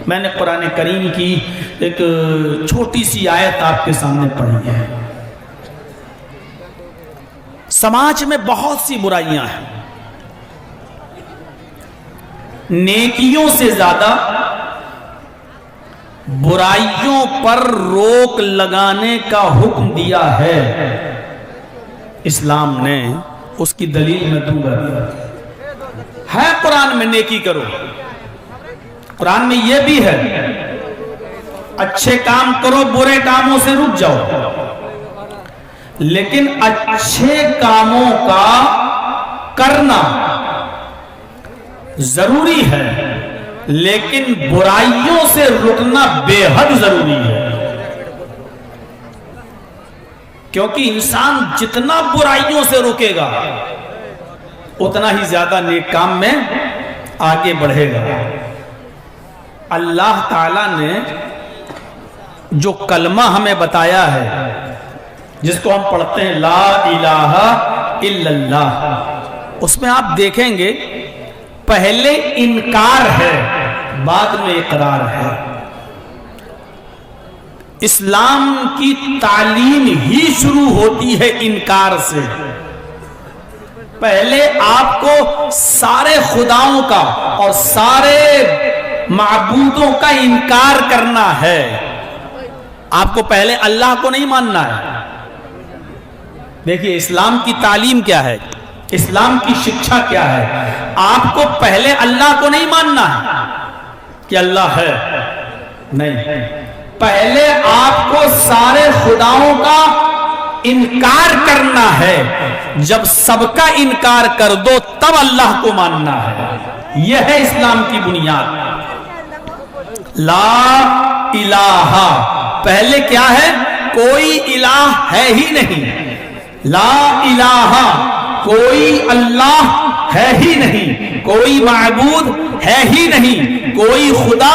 میں نے قرآن کریم کی ایک چھوٹی سی آیت آپ کے سامنے پڑھی ہے۔ سماج میں بہت سی برائیاں ہیں، نیکیوں سے زیادہ برائیوں پر روک لگانے کا حکم دیا ہے اسلام نے۔ اس کی دلیل میں دوں گا، ہے قرآن میں نیکی کرو، قرآن میں یہ بھی ہے اچھے کام کرو، برے کاموں سے رک جاؤ، لیکن اچھے کاموں کا کرنا ضروری ہے، لیکن برائیوں سے رکنا بے حد ضروری ہے، کیونکہ انسان جتنا برائیوں سے رکے گا اتنا ہی زیادہ نیک کام میں آگے بڑھے گا۔ اللہ تعالیٰ نے جو کلمہ ہمیں بتایا ہے، جس کو ہم پڑھتے ہیں لا الہ الا اللہ، اس میں آپ دیکھیں گے پہلے انکار ہے بعد میں اقرار ہے۔ اسلام کی تعلیم ہی شروع ہوتی ہے انکار سے۔ پہلے آپ کو سارے خداؤں کا اور سارے معبودوں کا انکار کرنا ہے، آپ کو پہلے اللہ کو نہیں ماننا ہے۔ دیکھیے اسلام کی تعلیم کیا ہے، اسلام کی شکشا کیا ہے، آپ کو پہلے اللہ کو نہیں ماننا ہے کہ اللہ ہے، نہیں، پہلے آپ کو سارے خداؤں کا انکار کرنا ہے، جب سب کا انکار کر دو تب اللہ کو ماننا ہے۔ یہ ہے اسلام کی بنیاد۔ لا الہ، پہلے کیا ہے؟ کوئی الہ ہے ہی نہیں، لا الہ، کوئی اللہ ہے ہی نہیں، کوئی معبود ہے ہی نہیں، کوئی خدا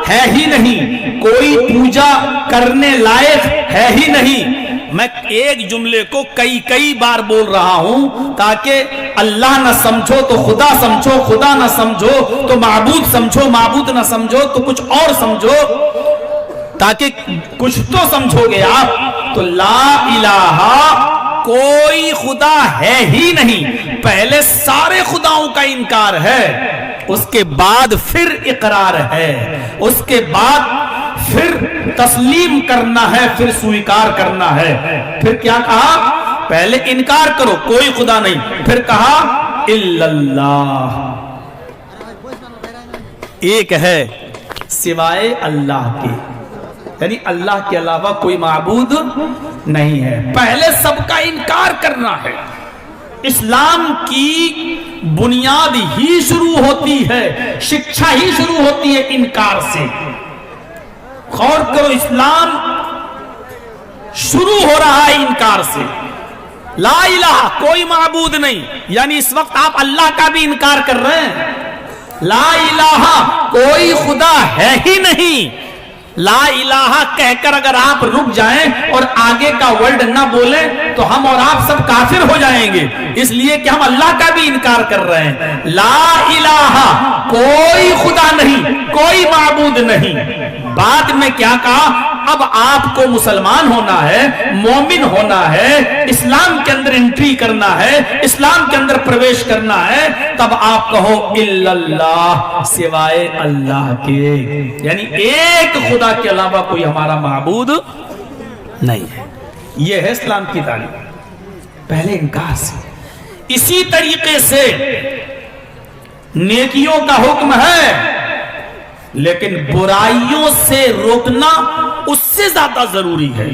ہے ہی نہیں، کوئی پوجا کرنے لائق ہے ہی نہیں۔ میں ایک جملے کو کئی بار بول رہا ہوں تاکہ اللہ نہ سمجھو تو خدا سمجھو، خدا نہ سمجھو تو معبود سمجھو، معبود نہ سمجھو تو کچھ اور سمجھو، تاکہ کچھ تو سمجھو گے آپ۔ تو لا الہ، کوئی خدا ہے ہی نہیں، پہلے سارے خداؤں کا انکار ہے، اس کے بعد پھر اقرار ہے، اس کے بعد پھر تسلیم کرنا ہے، پھر سویکار کرنا ہے۔ پھر کیا کہا؟ پہلے انکار کرو کوئی خدا نہیں، پھر کہا الا اللہ، ایک ہے سوائے اللہ کے، یعنی اللہ کے علاوہ کوئی معبود نہیں ہے۔ پہلے سب کا انکار کرنا ہے۔ اسلام کی بنیاد ہی شروع ہوتی ہے، شکشا ہی شروع ہوتی ہے انکار سے۔ غور کرو، اسلام شروع ہو رہا ہے انکار سے۔ لا الہ، کوئی معبود نہیں، یعنی اس وقت آپ اللہ کا بھی انکار کر رہے ہیں۔ لا الہ، کوئی خدا ہے ہی نہیں، لا الہ کہہ کر اگر آپ رک جائیں اور آگے کا ورڈ نہ بولیں تو ہم اور آپ سب کافر ہو جائیں گے، اس لیے کہ ہم اللہ کا بھی انکار کر رہے ہیں۔ لا الہ، کوئی خدا نہیں، کوئی معبود نہیں۔ بعد میں کیا کہا؟ اب آپ کو مسلمان ہونا ہے، مومن ہونا ہے، اسلام کے اندر انٹری کرنا ہے، اسلام کے اندر پرویش کرنا ہے، تب آپ کہو الا اللہ، سوائے اللہ کے، یعنی ایک خدا کے علاوہ کوئی ہمارا معبود نہیں ہے۔ یہ ہے اسلام کی تعلیم، پہلے انکار سے۔ اسی طریقے سے نیکیوں کا حکم ہے، لیکن برائیوں سے روکنا اس سے زیادہ ضروری ہے۔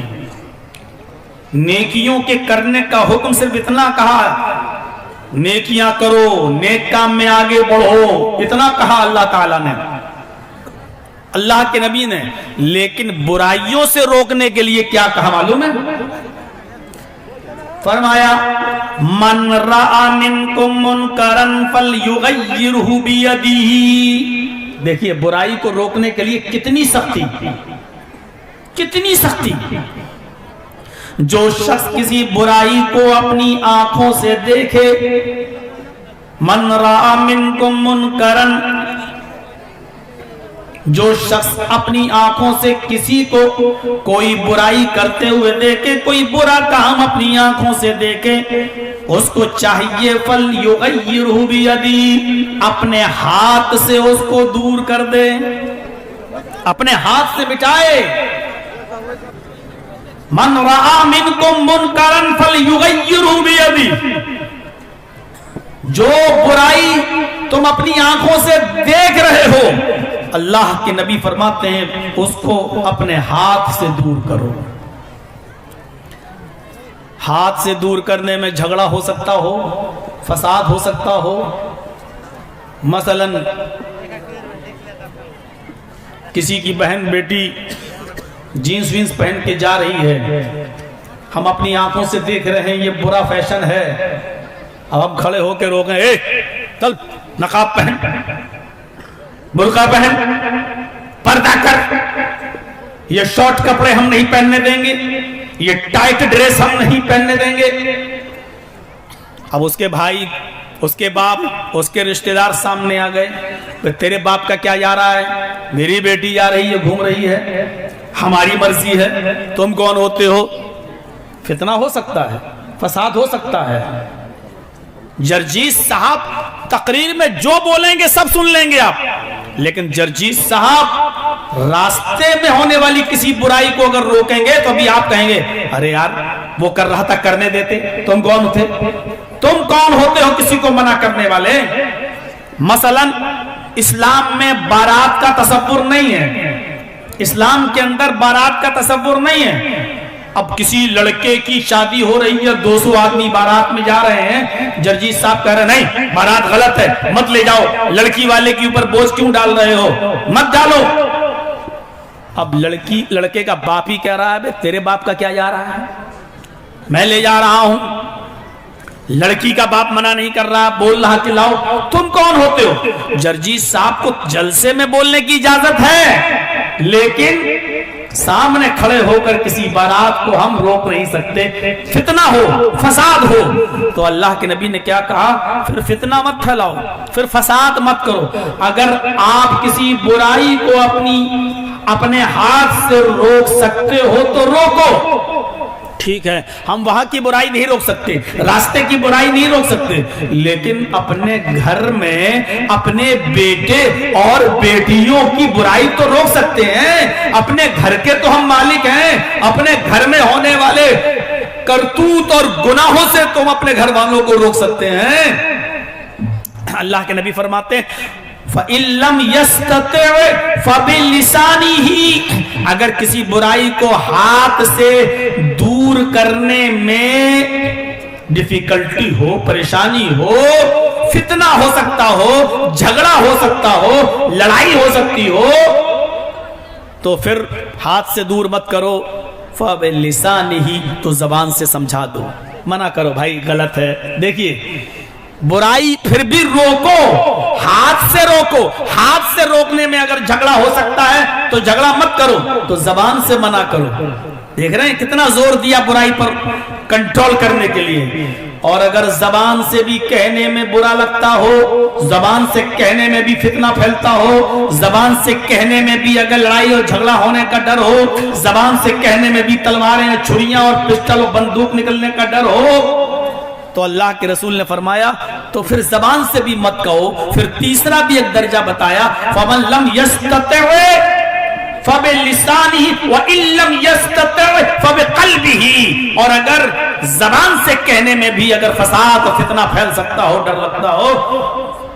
نیکیوں کے کرنے کا حکم صرف اتنا کہا، نیکیاں کرو، نیک کام میں آگے بڑھو، اتنا کہا اللہ تعالیٰ نے، اللہ کے نبی نے، لیکن برائیوں سے روکنے کے لیے کیا کہا معلوم ہے؟ فرمایا من رأى منکم منکرا فلیغیرہ بیدہ۔ دیکھیے برائی کو روکنے کے لیے کتنی سختی، کتنی سختی۔ جو شخص کسی برائی کو اپنی آنکھوں سے دیکھے، من رأى منکم منکرا، جو شخص اپنی آنکھوں سے کسی کو کوئی برائی کرتے ہوئے دیکھے، کوئی برا کام اپنی آنکھوں سے دیکھے، اس کو چاہیے فَلْيُغَيِّرْهُ بِيَدِهِ، اپنے ہاتھ سے اس کو دور کر دے، اپنے ہاتھ سے مٹائے۔ مَنْ رَآ مِنْكُمْ مُنْكَرًا فَلْيُغَيِّرْهُ بِيَدِهِ، جو برائی تم اپنی آنکھوں سے دیکھ رہے ہو، اللہ کے نبی فرماتے ہیں اس کو اپنے ہاتھ سے دور کرو۔ ہاتھ سے دور کرنے میں جھگڑا ہو سکتا ہو، فساد ہو سکتا ہو۔ مثلا کسی کی بہن بیٹی جینس وینس پہن کے جا رہی ہے، ہم اپنی آنکھوں سے دیکھ رہے ہیں یہ برا فیشن ہے، اب ہم کھڑے ہو کے روکیں، اے چل نقاب پہن، برقع پہن، پردہ کر، یہ شارٹ کپڑے ہم نہیں پہننے دیں گے، یہ ٹائٹ ڈریس ہم نہیں پہننے دیں گے۔ اب اس کے بھائی، اس کے باپ، اس کے رشتہ دار سامنے آ گئے، تیرے باپ کا کیا جا رہا ہے، میری بیٹی جا رہی ہے، گھوم رہی ہے، ہماری مرضی ہے، تم کون ہوتے ہو؟ فتنہ ہو سکتا ہے، فساد ہو سکتا ہے۔ جرجیس صاحب تقریر میں جو بولیں گے سب سن لیں گے آپ، لیکن جرجیس صاحب راستے میں ہونے والی کسی برائی کو اگر روکیں گے تو ابھی آپ کہیں گے ارے یار وہ کر رہا تھا کرنے دیتے، تم کون تھے، تم کون ہوتے ہو کسی کو منع کرنے والے؟ مثلا اسلام میں بارات کا تصور نہیں ہے، اسلام کے اندر بارات کا تصور نہیں ہے۔ اب کسی لڑکے کی شادی ہو رہی ہے، 200 آدمی بارات میں جا رہے ہیں، جرجیس صاحب کہہ رہے ہیں نہیں بارات غلط ہے، مت لے جاؤ، لڑکی والے کے اوپر بوجھ کیوں ڈال رہے ہو، مت ڈالو۔ اب لڑکے کا باپ ہی کہہ رہا ہے تیرے باپ کا کیا جا رہا ہے، میں لے جا رہا ہوں۔ لڑکی کا باپ منع نہیں کر رہا، بول رہا کہ لاؤ، تم کون ہوتے ہو؟ جرجیس صاحب کو جلسے میں بولنے کی اجازت ہے، لیکن سامنے کھڑے ہو کر کسی بارات کو ہم روک نہیں سکتے، فتنہ ہو، فساد ہو۔ تو اللہ کے نبی نے کیا کہا؟ پھر فتنہ مت پھیلاؤ، پھر فساد مت کرو۔ اگر آپ کسی برائی کو اپنے ہاتھ سے روک سکتے ہو تو روکو، ٹھیک ہے، ہم وہاں کی برائی نہیں روک سکتے، راستے کی برائی نہیں روک سکتے، لیکن اپنے گھر میں اپنے بیٹے اور بیٹیوں کی برائی تو روک سکتے ہیں۔ اپنے گھر کے تو ہم مالک ہیں، اپنے گھر میں ہونے والے کرتوت اور گناہوں سے تم اپنے گھر والوں کو روک سکتے ہیں۔ اللہ کے نبی فرماتے ہیں فَإِن لَمْ يَسْتَطِعْ فَبِلِسَانِهِ، اگر کسی برائی کو ہاتھ سے دور کرنے میں ڈیفیکلٹی ہو، پریشانی ہو، فتنہ ہو سکتا ہو، جھگڑا ہو سکتا ہو، لڑائی ہو سکتی ہو، تو پھر ہاتھ سے دور مت کرو، فَبِلِسَانِهِ، تو زبان سے سمجھا دو، منع کرو بھائی غلط ہے۔ دیکھیے برائی پھر بھی روکو، ہاتھ سے روکو، ہاتھ سے روکنے میں اگر جھگڑا ہو سکتا ہے تو جھگڑا مت کرو، تو زبان سے منع کرو۔ دیکھ رہے ہیں کتنا زور دیا برائی پر کنٹرول کرنے کے لیے۔ اور اگر زبان سے بھی کہنے میں برا لگتا ہو، زبان سے کہنے میں بھی فتنہ پھیلتا ہو، زبان سے کہنے میں بھی اگر لڑائی اور جھگڑا ہونے کا ڈر ہو، زبان سے کہنے میں بھی تلواریں، چھریاں اور پسٹل اور بندوق نکلنے کا ڈر ہو، تو اللہ کے رسول نے فرمایا تو پھر زبان سے بھی مت کہو۔ پھر تیسرا بھی ایک درجہ بتایا، فَمَن لَمْ يَسْتَطِعْ فَبِلِسَانِهِ وَإِن لَمْ يَسْتَطِعْ فَبِقَلْبِهِ، اور اگر زبان سے کہنے میں بھی اگر فساد و فتنہ پھیل سکتا ہو، ڈر لگتا ہو،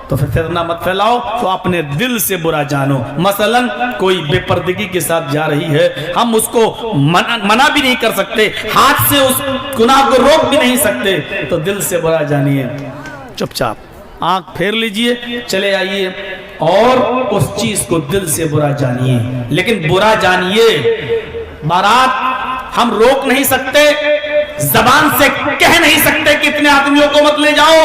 تو پھر فتنہ مت پھیلاؤ، تو اپنے دل سے برا جانو۔ مثلا کوئی بے پردگی کے ساتھ جا رہی ہے، ہم اس کو منع بھی نہیں کر سکتے، ہاتھ سے اس گناہ کو روک بھی نہیں سکتے، تو دل سے برا جانیے، چپ چاپ آنکھ پھیر لیجئے، چلے آئیے اور اس چیز کو دل سے برا جانیے، لیکن برا جانیے۔ بارات ہم روک نہیں سکتے، زبان سے کہہ نہیں سکتے کہ اتنے آدمیوں کو مت لے جاؤ،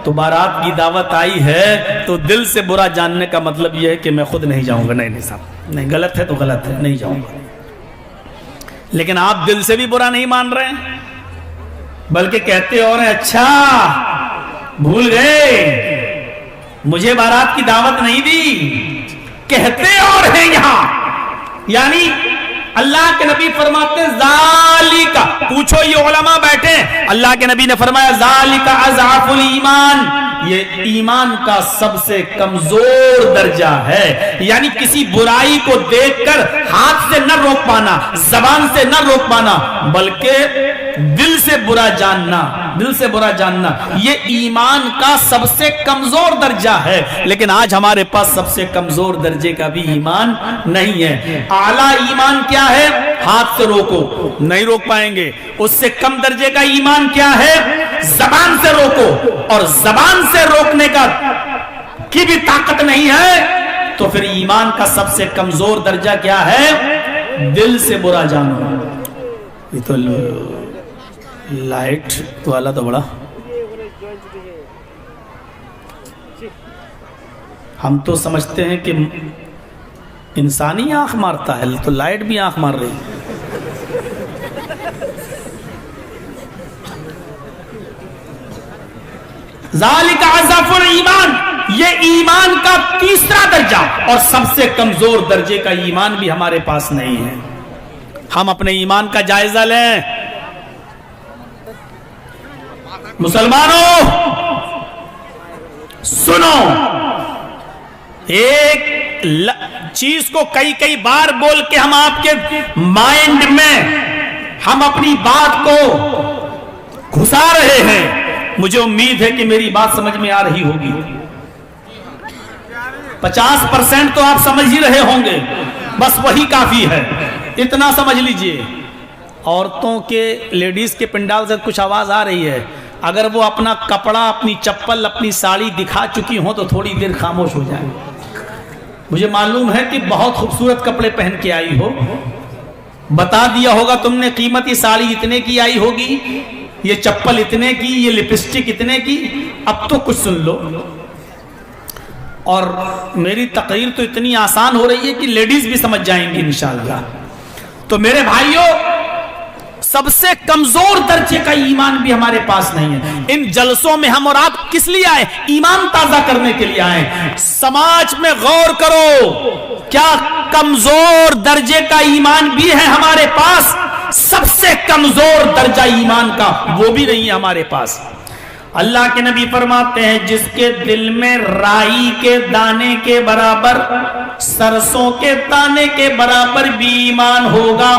تو بارات کی دعوت آئی ہے تو دل سے برا جاننے کا مطلب یہ ہے کہ میں خود نہیں جاؤں گا، نہیں صاحب نہیں، غلط ہے تو غلط ہے، نہیں جاؤں گا۔ لیکن آپ دل سے بھی برا نہیں مان رہے ہیں، بلکہ کہتے اور ہیں اچھا بھول گئے، مجھے بارات کی دعوت نہیں دی، کہتے اور ہیں یہاں. یعنی اللہ کے نبی فرماتے ہیں ذالکا، پوچھو یہ علماء بیٹھے، اللہ کے نبی نے فرمایا ذالکا اضعف الایمان، یہ ایمان کا سب سے کمزور درجہ ہے. یعنی کسی برائی کو دیکھ کر ہاتھ سے نہ روک پانا، زبان سے نہ روک پانا، بلکہ دل سے برا جاننا، دل سے برا جاننا، یہ ایمان کا سب سے کمزور درجہ ہے. لیکن آج ہمارے پاس سب سے کمزور درجے کا بھی ایمان نہیں ہے. اعلیٰ ایمان کیا ہے؟ ہاتھ سے روکو، نہیں روک پائیں گے. اس سے کم درجے کا ایمان کیا ہے؟ زبان سے روکو، اور زبان سے روکنے کی بھی طاقت نہیں ہے تو پھر ایمان کا سب سے کمزور درجہ کیا ہے؟ دل سے برا جاننا. یہ تو لائٹ والا تو بڑا، ہم تو سمجھتے ہیں کہ انسانی آنکھ مارتا ہے، تو لائٹ بھی آنکھ مار رہی. ذالک اضعف الایمان، یہ ایمان کا تیسرا درجہ اور سب سے کمزور درجے کا ایمان بھی ہمارے پاس نہیں ہے. ہم اپنے ایمان کا جائزہ لیں. مسلمانوں سنو، ایک چیز کو کئی بار بول کے ہم آپ کے مائنڈ میں ہم اپنی بات کو گھسا رہے ہیں. مجھے امید ہے کہ میری بات سمجھ میں آ رہی ہوگی. 50% تو آپ سمجھ ہی رہے ہوں گے، بس وہی کافی ہے. اتنا سمجھ لیجئے. عورتوں کے، لیڈیز کے پنڈال سے کچھ آواز آ رہی ہے. اگر وہ اپنا کپڑا، اپنی چپل، اپنی ساڑی دکھا چکی ہوں تو تھوڑی دیر خاموش ہو جائیں. مجھے معلوم ہے کہ بہت خوبصورت کپڑے پہن کے آئی ہو، بتا دیا ہوگا تم نے قیمتی ساڑی اتنے کی آئی ہوگی، یہ چپل اتنے کی، یہ لپسٹک اتنے کی. اب تو کچھ سن لو. اور میری تقریر تو اتنی آسان ہو رہی ہے کہ لیڈیز بھی سمجھ جائیں گی انشاءاللہ. تو میرے بھائیوں، سب سے کمزور درجے کا ایمان بھی ہمارے پاس نہیں ہے. ان جلسوں میں ہم اور آپ کس لیے آئے؟ ایمان تازہ کرنے کے لیے آئے. سماج میں غور کرو، کیا کمزور درجے کا ایمان بھی ہے ہمارے پاس؟ سب سے کمزور درجہ ایمان کا وہ بھی نہیں ہے ہمارے پاس. اللہ کے نبی فرماتے ہیں جس کے دل میں رائی کے دانے کے برابر، سرسوں کے دانے کے برابر بھی ایمان ہوگا،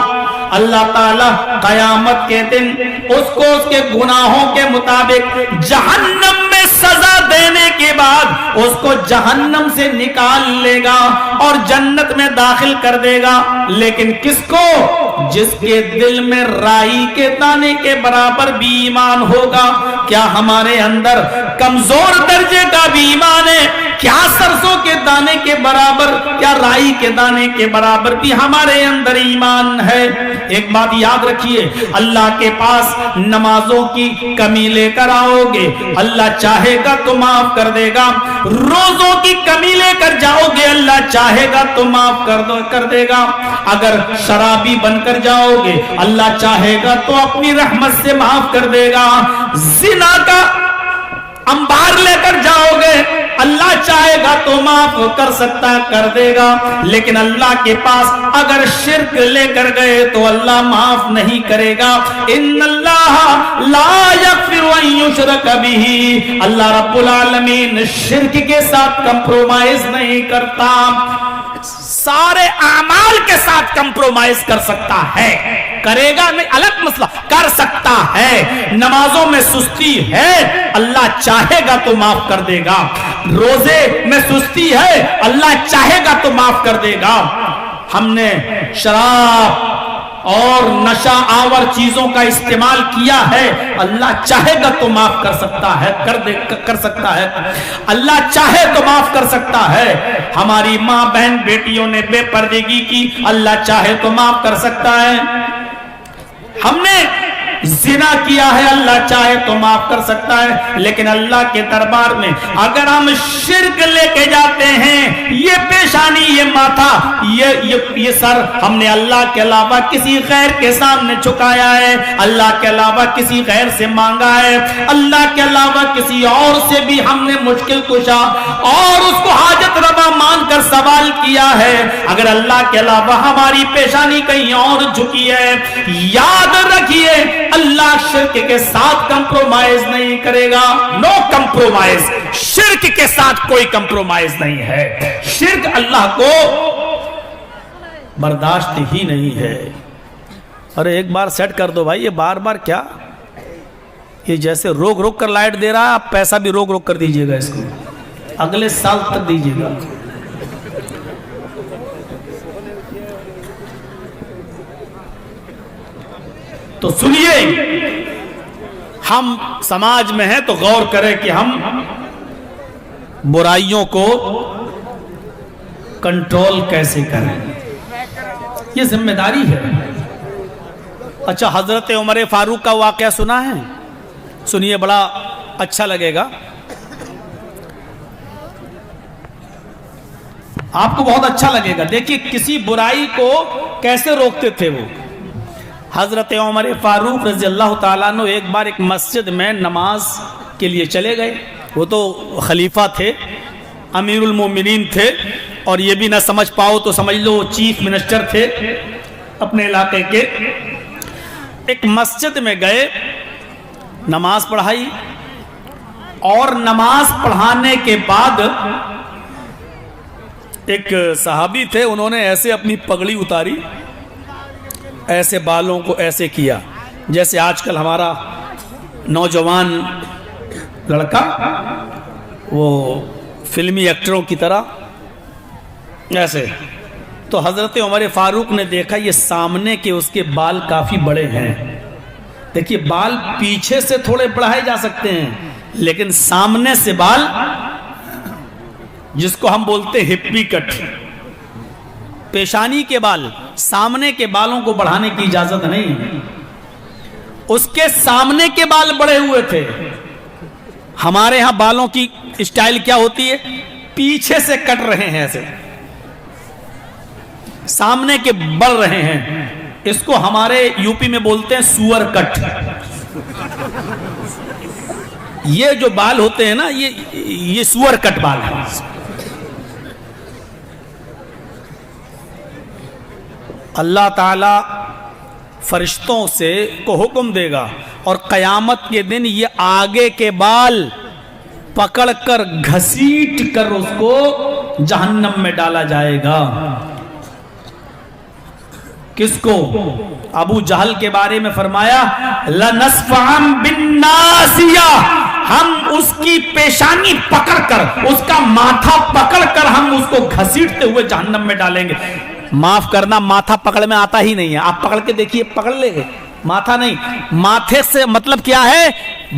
اللہ تعالیٰ قیامت کے دن اس کو اس کے گناہوں کے مطابق جہنم میں سزا دینے کے بعد اس کو جہنم سے نکال لے گا اور جنت میں داخل کر دے گا. لیکن کس کو؟ جس کے دل میں رائی کے دانے کے برابر بھی ایمان ہوگا. کیا ہمارے اندر کمزور درجے کا بھی ایمان ہے؟ کیا سرسوں کے دانے کے برابر، کیا رائی کے دانے کے برابر بھی ہمارے اندر ایمان ہے؟ ایک بات یاد رکھیے، اللہ کے پاس نمازوں کی کمی لے کر آؤ گے، اللہ چاہے گا تو معاف کر دے گا. روزوں کی کمی لے کر جاؤ گے، اللہ چاہے گا تو معاف کر دے گا. اگر شرابی بن کر جاؤ گے، اللہ چاہے گا تو اپنی رحمت سے معاف کر دے گا. زنا کا انبار لے کر جاؤ گے، اللہ چاہے گا تو معاف کر سکتا، کر دے گا. لیکن اللہ کے پاس اگر شرک لے کر گئے تو اللہ معاف نہیں کرے گا. ان اللہ لا یغفر ان یشرک بہ، اللہ رب العالمین شرک کے ساتھ کمپرومائز نہیں کرتا، سارے اعمال کے ساتھ کمپرومائز کر سکتا ہے. کرے گا نہیں الگ مسئلہ، کر سکتا ہے. نمازوں میں سستی ہے، اللہ چاہے گا تو معاف کر دے گا. روزے میں سستی ہے، اللہ چاہے گا تو معاف کر دے گا. ہم نے شراب اور نشہ آور چیزوں کا استعمال کیا ہے، اللہ چاہے گا تو معاف کر سکتا ہے، کر سکتا ہے. اللہ چاہے تو معاف کر سکتا ہے. ہماری ماں بہن بیٹیوں نے بے پردگی کی، اللہ چاہے تو معاف کر سکتا ہے. ہم نے زنا کیا ہے، اللہ چاہے تو معاف کر سکتا ہے. لیکن اللہ کے دربار میں اگر ہم شرک لے کے جاتے ہیں، یہ پیشانی، یہ ماتھا، یہ سر ہم نے اللہ کے علاوہ کسی غیر کے سامنے جھکایا ہے، اللہ کے علاوہ کسی غیر سے مانگا ہے، اللہ کے علاوہ کسی اور سے بھی ہم نے مشکل کشا اور اس کو حاجت روا مان کر سوال کیا ہے۔ اگر اللہ کے علاوہ ہماری پیشانی کہیں اور جھکی ہے، یاد رکھیے اللہ شرک کے ساتھ کمپرومائز نہیں کرے گا۔ نو کمپرومائز، شرک کے ساتھ کوئی کمپرومائز نہیں ہے۔ شرک اللہ کو برداشت ہی نہیں ہے۔ ارے ایک بار سیٹ کر دو بھائی، یہ بار بار کیا، یہ جیسے روک روک کر لائٹ دے رہا ہے، آپ پیسہ بھی روک روک کر دیجئے گا، اس کو اگلے سال تک دیجئے گا۔ تو سنیے، ہم سماج میں ہیں تو غور کریں کہ ہم برائیوں کو کنٹرول کیسے کریں، یہ ذمہ داری ہے۔ اچھا، حضرت عمر فاروق کا واقعہ سنا ہے؟ سنیے، بڑا اچھا لگے گا آپ کو، بہت اچھا لگے گا۔ دیکھیے کسی برائی کو کیسے روکتے تھے وہ۔ حضرت عمر فاروق رضی اللہ تعالیٰ عنہ ایک بار ایک مسجد میں نماز کے لیے چلے گئے۔ وہ تو خلیفہ تھے، امیر المومنین تھے، اور یہ بھی نہ سمجھ پاؤ تو سمجھ لو چیف منسٹر تھے اپنے علاقے کے۔ ایک مسجد میں گئے، نماز پڑھائی، اور نماز پڑھانے کے بعد ایک صحابی تھے، انہوں نے ایسے اپنی پگڑی اتاری، ایسے بالوں کو ایسے کیا جیسے آج کل ہمارا نوجوان لڑکا وہ فلمی ایکٹروں کی طرح ایسے۔ تو حضرت عمر فاروق نے دیکھا یہ سامنے کے اس کے بال کافی بڑے ہیں۔ دیکھیے بال پیچھے سے تھوڑے بڑھائے جا سکتے ہیں، لیکن سامنے سے بال، جس کو ہم بولتے ہیں ہپی کٹ، پیشانی کے بال، سامنے کے بالوں کو بڑھانے کی اجازت نہیں۔ اس کے سامنے کے بال بڑے ہوئے تھے۔ ہمارے ہاں بالوں کی اسٹائل کیا ہوتی ہے؟ پیچھے سے کٹ رہے ہیں ایسے، سامنے کے بڑھ رہے ہیں۔ اس کو ہمارے یو پی میں بولتے ہیں سور کٹ۔ یہ جو بال ہوتے ہیں نا، یہ سور کٹ بال ہے۔ اللہ تعالی فرشتوں سے کو حکم دے گا اور قیامت کے دن یہ آگے کے بال پکڑ کر گھسیٹ کر اس کو جہنم میں ڈالا جائے گا۔ کس کو؟ ابو جہل کے بارے میں فرمایا لَنَسْفَعًا بِالنَّاسِيَةِ، ہم اس کی پیشانی پکڑ کر، اس کا ماتھا پکڑ کر ہم اس کو گھسیٹتے ہوئے جہنم میں ڈالیں گے۔ معاف کرنا، ماتھا پکڑ میں آتا ہی نہیں ہے، آپ پکڑ کے دیکھیے، پکڑ لے گے، ماتھا نہیں۔ ماتھے سے مطلب کیا ہے؟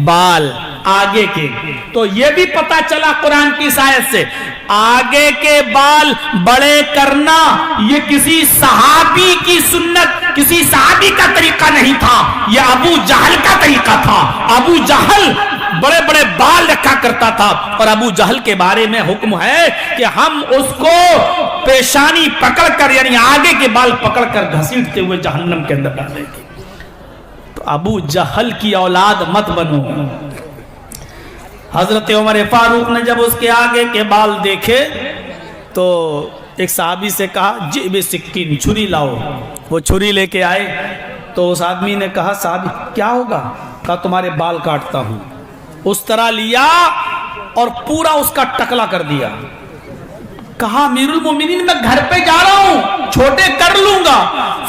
بال آگے کے۔ تو یہ بھی پتا چلا قرآن کی آیت سے، آگے کے بال بڑے کرنا یہ کسی صحابی کی سنت، کسی صحابی کا طریقہ نہیں تھا، یہ ابو جہل کا طریقہ تھا۔ ابو جہل بڑے بڑے بال رکھا کرتا تھا، اور ابو جہل کے بارے میں حکم ہے کہ ہم اس کو پیشانی پکڑ کر، یعنی آگے کے بال پکڑ کر گھسیٹتے ہوئے جہنم کے اندر ڈالیں گے۔ تو ابو جہل کی اولاد مت بنو۔ حضرت عمر فاروق نے جب اس کے آگے کے بال دیکھے تو ایک صحابی سے کہا جیب سکین، چھری لاؤ۔ وہ چھری لے کے آئے تو اس آدمی نے کہا صحابی کیا ہوگا؟ کہا تمہارے بال کاٹتا ہوں۔ اس طرح لیا اور پورا اس کا ٹکلا کر دیا۔ کہا امیر المومنین میں گھر پہ جا رہا ہوں، چھوٹے کر لوں گا۔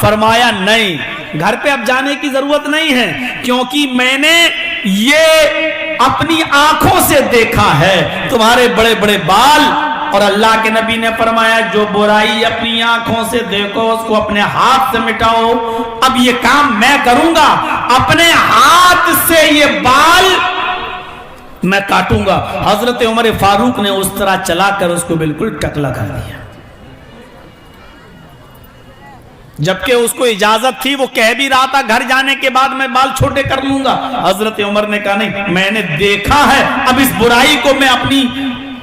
فرمایا نہیں، گھر پہ اب جانے کی ضرورت نہیں ہے، کیونکہ میں نے یہ اپنی آنکھوں سے دیکھا ہے تمہارے بڑے بڑے بال۔ اور اللہ کے نبی نے فرمایا جو برائی اپنی آنکھوں سے دیکھو اس کو اپنے ہاتھ سے مٹاؤ۔ اب یہ کام میں کروں گا، اپنے ہاتھ سے یہ بال میں کاٹوں گا۔ حضرت عمر فاروق نے اس طرح چلا کر اس کو بالکل ٹکلا کر دیا، جبکہ اس کو اجازت تھی، وہ کہہ بھی رہا تھا گھر جانے کے بعد میں بال چھوٹے کر لوں گا۔ حضرت عمر نے کہا نہیں، میں نے دیکھا ہے، اب اس برائی کو میں اپنی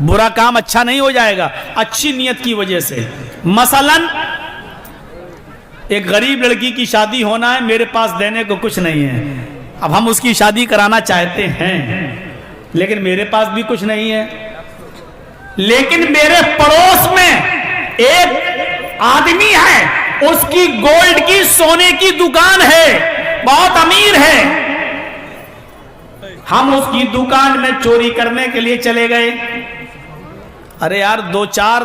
برا کام اچھا نہیں ہو جائے گا اچھی نیت کی وجہ سے. مثلاً ایک غریب لڑکی کی شادی ہونا ہے, میرے پاس دینے کو کچھ نہیں ہے, اب ہم اس کی شادی کرانا چاہتے ہیں لیکن میرے پاس بھی کچھ نہیں ہے, لیکن میرے پڑوس میں ایک آدمی ہے, اس کی گولڈ کی سونے کی دکان ہے, بہت امیر ہے, ہم اس کی دکان میں چوری کرنے کے لیے چلے گئے. ارے یار 2-4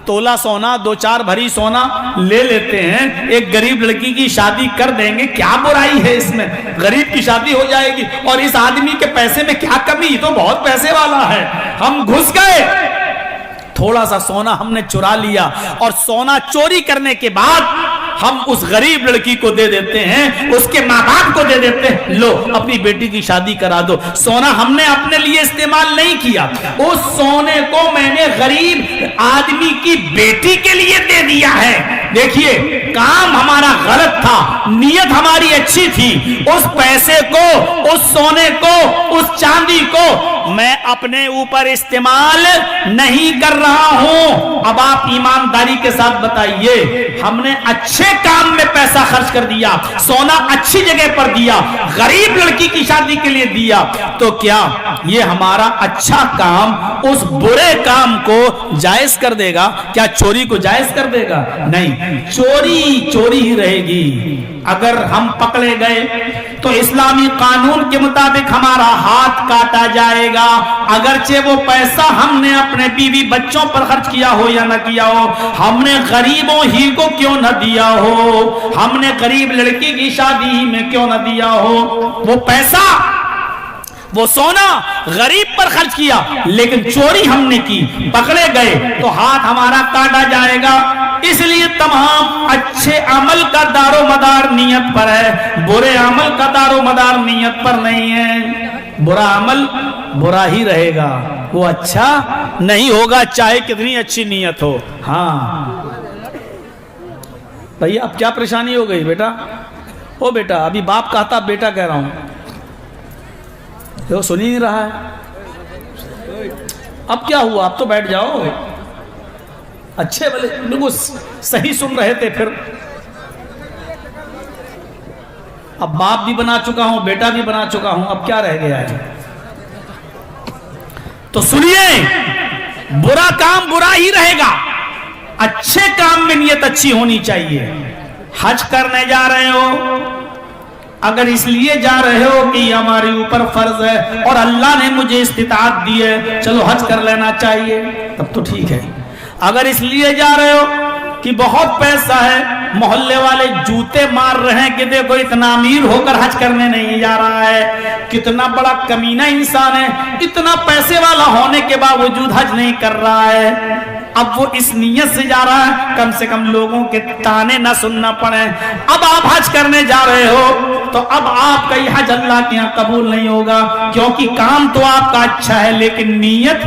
تولہ سونا 2-4 بھری سونا لے لیتے ہیں, ایک غریب لڑکی کی شادی کر دیں گے, کیا برائی ہے اس میں, غریب کی شادی ہو جائے گی, اور اس آدمی کے پیسے میں کیا کمی, تو بہت پیسے والا ہے. ہم گھس گئے, تھوڑا سا سونا ہم نے چرا لیا, اور سونا چوری کرنے کے بعد ہم اس غریب لڑکی کو دے دیتے ہیں, اس کے ماں باپ کو دے دیتے ہیں, لو اپنی بیٹی کی شادی کرا دو. سونا ہم نے اپنے لیے استعمال نہیں کیا, اس سونے کو میں نے غریب آدمی کی بیٹی کے لیے دے دیا ہے. دیکھیے کام ہمارا غلط تھا, نیت ہماری اچھی تھی, اس پیسے کو, اس سونے کو, اس چاندی کو میں اپنے اوپر استعمال نہیں کر رہا ہوں. اب آپ ایمانداری کے ساتھ بتائیے, ہم نے اچھے کام میں پیسہ خرچ کر دیا, سونا اچھی جگہ پر دیا, غریب لڑکی کی شادی کے لیے دیا, تو کیا یہ ہمارا اچھا کام اس برے کام کو جائز کر دے گا؟ کیا چوری کو جائز کر دے گا؟ نہیں, چوری چوری ہی رہے گی. اگر ہم پکڑے گئے تو اسلامی قانون کے مطابق ہمارا ہاتھ کاٹا جائے گا, اگرچہ وہ پیسہ ہم نے اپنے بیوی بچوں پر خرچ کیا ہو یا نہ کیا ہو, ہم نے غریبوں ہی کو کیوں نہ دیا ہو, ہم نے غریب لڑکی کی شادی ہی میں کیوں نہ دیا ہو, وہ پیسہ وہ سونا غریب پر خرچ کیا, لیکن چوری ہم نے کی, پکڑے گئے تو ہاتھ ہمارا کاٹا جائے گا. اس لیے تمام اچھے عمل کا دار و مدار نیت پر ہے, برے عمل کا دار و مدار نیت پر نہیں ہے. برا عمل برا ہی رہے گا, وہ اچھا نہیں ہوگا چاہے کتنی اچھی نیت ہو. ہاں بھئی اب کیا پریشانی ہو گئی بیٹا؟ او بیٹا, ابھی باپ کہتا اب بیٹا کہہ رہا ہوں, وہ سن ہی نہیں رہا ہے. اب کیا ہوا, اب تو بیٹھ جاؤ. اچھے بلے بالکل صحیح سن رہے تھے, پھر اب باپ بھی بنا چکا ہوں, بیٹا بھی بنا چکا ہوں, اب کیا رہ گیا ہے؟ تو سنیے, برا کام برا ہی رہے گا, اچھے کام میں نیت اچھی ہونی چاہیے. حج کرنے جا رہے ہو, اگر اس لیے جا رہے ہو کہ یہ ہمارے اوپر فرض ہے اور اللہ نے مجھے استطاعت دی ہے, چلو حج کر لینا چاہیے, تب تو ٹھیک ہے. اگر اس لیے جا رہے ہو کہ بہت پیسہ ہے, محلے والے جوتے مار رہے ہیں کہ دیکھو اتنا امیر ہو کر حج کرنے نہیں جا رہا ہے, کتنا بڑا کمینہ انسان ہے, اتنا پیسے والا ہونے کے باوجود حج نہیں کر رہا ہے, اب وہ اس نیت سے جا رہا ہے کم سے کم لوگوں کے تانے نہ سننا پڑے. اب آپ حج کرنے جا رہے ہو تو اب آپ کا یہ حج اللہ کے یہاں قبول نہیں ہوگا, کیونکہ کام تو آپ کا اچھا ہے لیکن نیت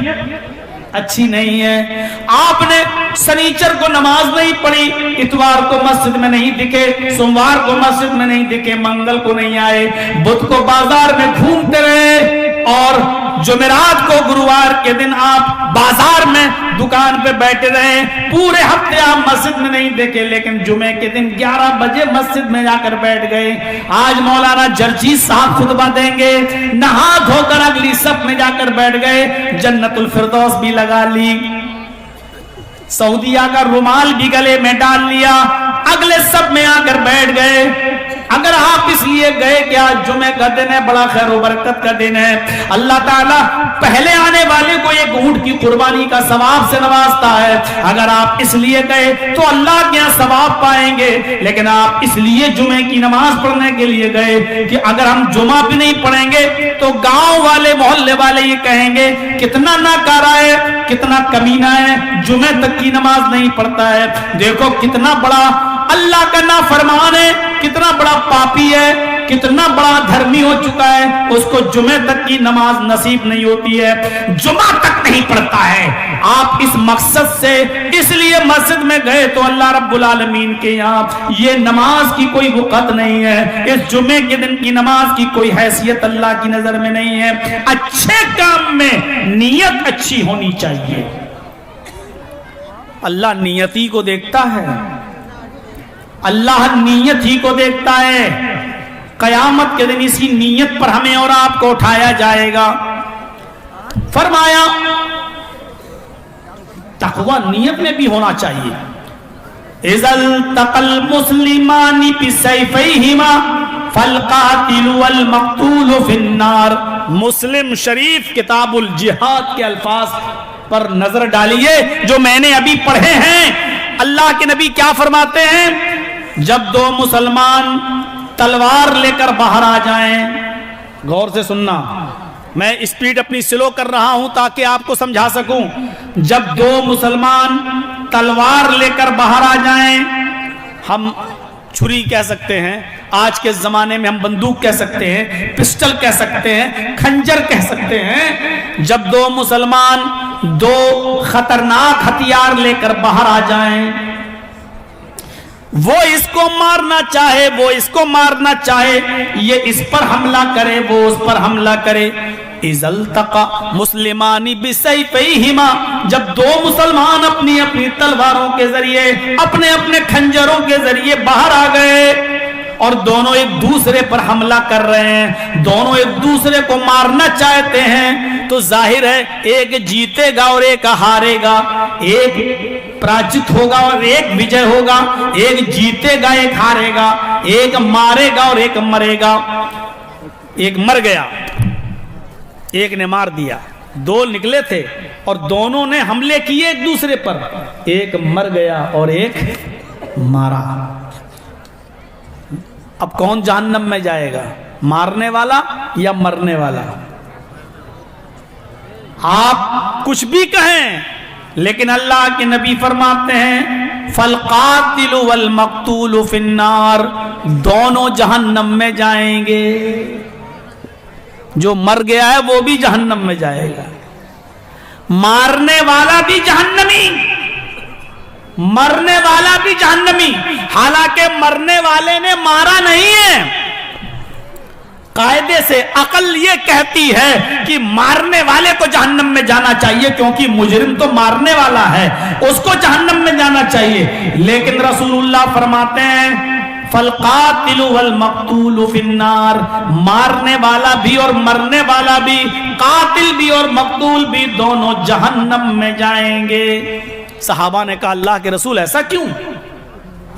اچھی نہیں ہے. آپ نے سنیچر کو نماز نہیں پڑھی, اتوار کو مسجد میں نہیں دکھے, سوموار کو مسجد میں نہیں دکھے, منگل کو نہیں آئے, بدھ کو بازار میں گھومتے رہے, اور جمعرات کو گروار کے دن آپ بازار میں دکان پہ بیٹھے رہے, پورے ہفتے آپ مسجد میں نہیں دیکھے, لیکن جمعے کے دن 11 بجے مسجد میں جا کر بیٹھ گئے. آج مولانا جرجیت صاحب خطبہ دیں گے, نہا دھو کر اگلی صف میں جا کر بیٹھ گئے, جنت الفردوس بھی لگا لی, سعودیہ کا رومال بھی گلے میں ڈال لیا, اگلے صف میں آ کر بیٹھ گئے. اگر آپ اس لیے گئے کہ آج جمعہ کا دن ہے, بڑا خیر و برکت کا دن ہے, اللہ تعالیٰ پہلے آنے والے کو ایک اونٹ کی قربانی کا ثواب سے نوازتا ہے, اگر آپ اس لیے گئے تو اللہ کے یہاں ثواب پائیں گے. لیکن آپ اس لیے جمعے کی نماز پڑھنے کے لیے گئے کہ اگر ہم جمعہ بھی نہیں پڑھیں گے تو گاؤں والے محلے والے یہ کہیں گے کتنا ناکارہ ہے, کتنا کمینہ ہے, جمعے تک کی نماز نہیں پڑھتا ہے, دیکھو کتنا بڑا اللہ کا نافرمان ہے, کتنا بڑا پاپی ہے, کتنا بڑا دھرمی ہو چکا ہے, اس کو جمعہ تک کی نماز نصیب نہیں ہوتی ہے, جمعہ تک نہیں پڑھتا ہے. آپ اس مقصد سے اس لیے مسجد میں گئے تو اللہ رب العالمین کے یہاں یہ نماز کی کوئی وقت نہیں ہے, اس جمعے کے دن کی نماز کی کوئی حیثیت اللہ کی نظر میں نہیں ہے. اچھے کام میں نیت اچھی ہونی چاہیے. اللہ نیت ہی کو دیکھتا ہے, اللہ نیت ہی کو دیکھتا ہے. قیامت کے دن اسی نیت پر ہمیں اور آپ کو اٹھایا جائے گا. فرمایا تقوی نیت میں بھی ہونا چاہیے. اذا التقى المسلمان بسيفيهما فالقاتل والمقتول في النار. مسلم شریف کتاب الجہاد کے الفاظ پر نظر ڈالیے جو میں نے ابھی پڑھے ہیں. اللہ کے نبی کیا فرماتے ہیں؟ جب دو مسلمان تلوار لے کر باہر آ جائیں, غور سے سننا, میں اسپیڈ اپنی سلو کر رہا ہوں تاکہ آپ کو سمجھا سکوں. جب دو مسلمان تلوار لے کر باہر آ جائیں, ہم چھری کہہ سکتے ہیں, آج کے زمانے میں ہم بندوق کہہ سکتے ہیں, پسٹل کہہ سکتے ہیں, خنجر کہہ سکتے ہیں. جب دو مسلمان دو خطرناک ہتھیار لے کر باہر آ جائیں, وہ اس کو مارنا چاہے, وہ اس کو مارنا چاہے, یہ اس پر حملہ کرے, وہ اس پر حملہ کرے. اذا التقى مسلمان بسیفیہما, جب دو مسلمان اپنی اپنی تلواروں کے ذریعے, اپنے اپنے خنجروں کے ذریعے باہر آ گئے اور دونوں ایک دوسرے پر حملہ کر رہے ہیں, دونوں ایک دوسرے کو مارنا چاہتے ہیں, تو ظاہر ہے ایک جیتے گا اور ایک ہارے گا, ایک پراجت ہوگا اور ایک وجے ہوگا, ایک جیتے گا ایک ہارے گا, ایک مارے گا اور ایک مرے گا. ایک مر گیا, ایک نے مار دیا. دو نکلے تھے اور دونوں نے حملے کیے ایک دوسرے پر, ایک مر گیا اور ایک مارا. اب کون جہنم میں جائے گا, مارنے والا یا مرنے والا؟ آپ کچھ بھی کہیں, لیکن اللہ کے نبی فرماتے ہیں فالقاتل والمقتول فی النار, دونوں جہنم میں جائیں گے. جو مر گیا ہے وہ بھی جہنم میں جائے گا, مارنے والا بھی جہنمی, مرنے والا بھی جہنمی. حالانکہ مرنے والے نے مارا نہیں ہے, قاعدے سے عقل یہ کہتی ہے کہ مارنے والے کو جہنم میں جانا چاہیے کیونکہ مجرم تو مارنے والا ہے, اس کو جہنم میں جانا چاہیے. لیکن رسول اللہ فرماتے ہیں فالقاتل والمقتول فی النار, مارنے والا بھی اور مرنے والا بھی, قاتل بھی اور مقتول بھی, دونوں جہنم میں جائیں گے. صحابہ نے کہا اللہ کے رسول ایسا کیوں,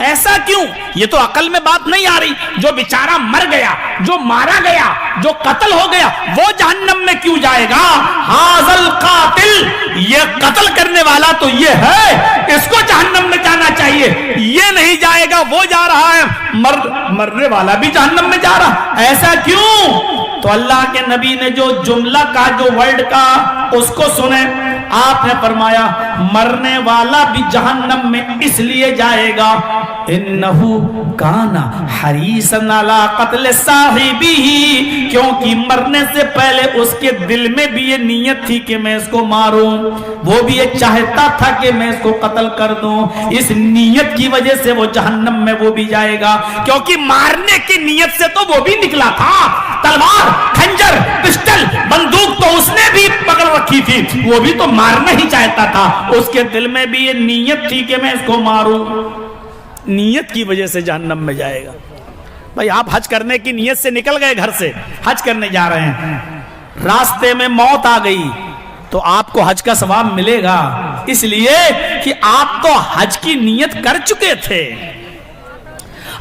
ایسا کیوں؟ یہ تو عقل میں بات نہیں آ رہی. جو بیچارہ مر گیا, جو مارا گیا, جو قتل ہو گیا, وہ جہنم میں کیوں جائے گا؟ حاذل قاتل, یہ قتل کرنے والا تو یہ ہے, اس کو جہنم میں جانا چاہیے, یہ نہیں جائے گا, وہ جا رہا ہے. مرنے والا بھی جہنم میں جا رہا, ایسا کیوں؟ تو اللہ کے نبی نے جو جملہ کا, جو ورڈ کا, اس کو سنیں. آپ نے فرمایا مرنے والا بھی جہنم میں اس لیے جائے گا انہو کانا حریصن علی قتل صاحبہ, کیونکہ مرنے سے پہلے اس کے دل میں بھی یہ نیت تھی کہ میں اس کو ماروں, وہ بھی یہ چاہتا تھا کہ میں اس کو قتل کر دوں. اس نیت کی وجہ سے وہ جہنم میں وہ بھی جائے گا, کیونکہ مارنے کی نیت سے تو وہ بھی نکلا تھا. تلوار, خنجر, پسٹل, بندوق تو اس نے بھی پکڑ رکھی تھی, وہ بھی تو مارنا ہی چاہتا تھا, اس کے دل میں بھی یہ نیت تھی کہ میں اس کو ماروں. نیت کی وجہ سے جہنم میں جائے گا. بھائی آپ حج کرنے کی نیت سے نکل گئے, گھر سے حج کرنے جا رہے ہیں, راستے میں موت آ گئی تو آپ کو حج کا ثواب ملے گا, اس لیے کہ آپ تو حج کی نیت کر چکے تھے.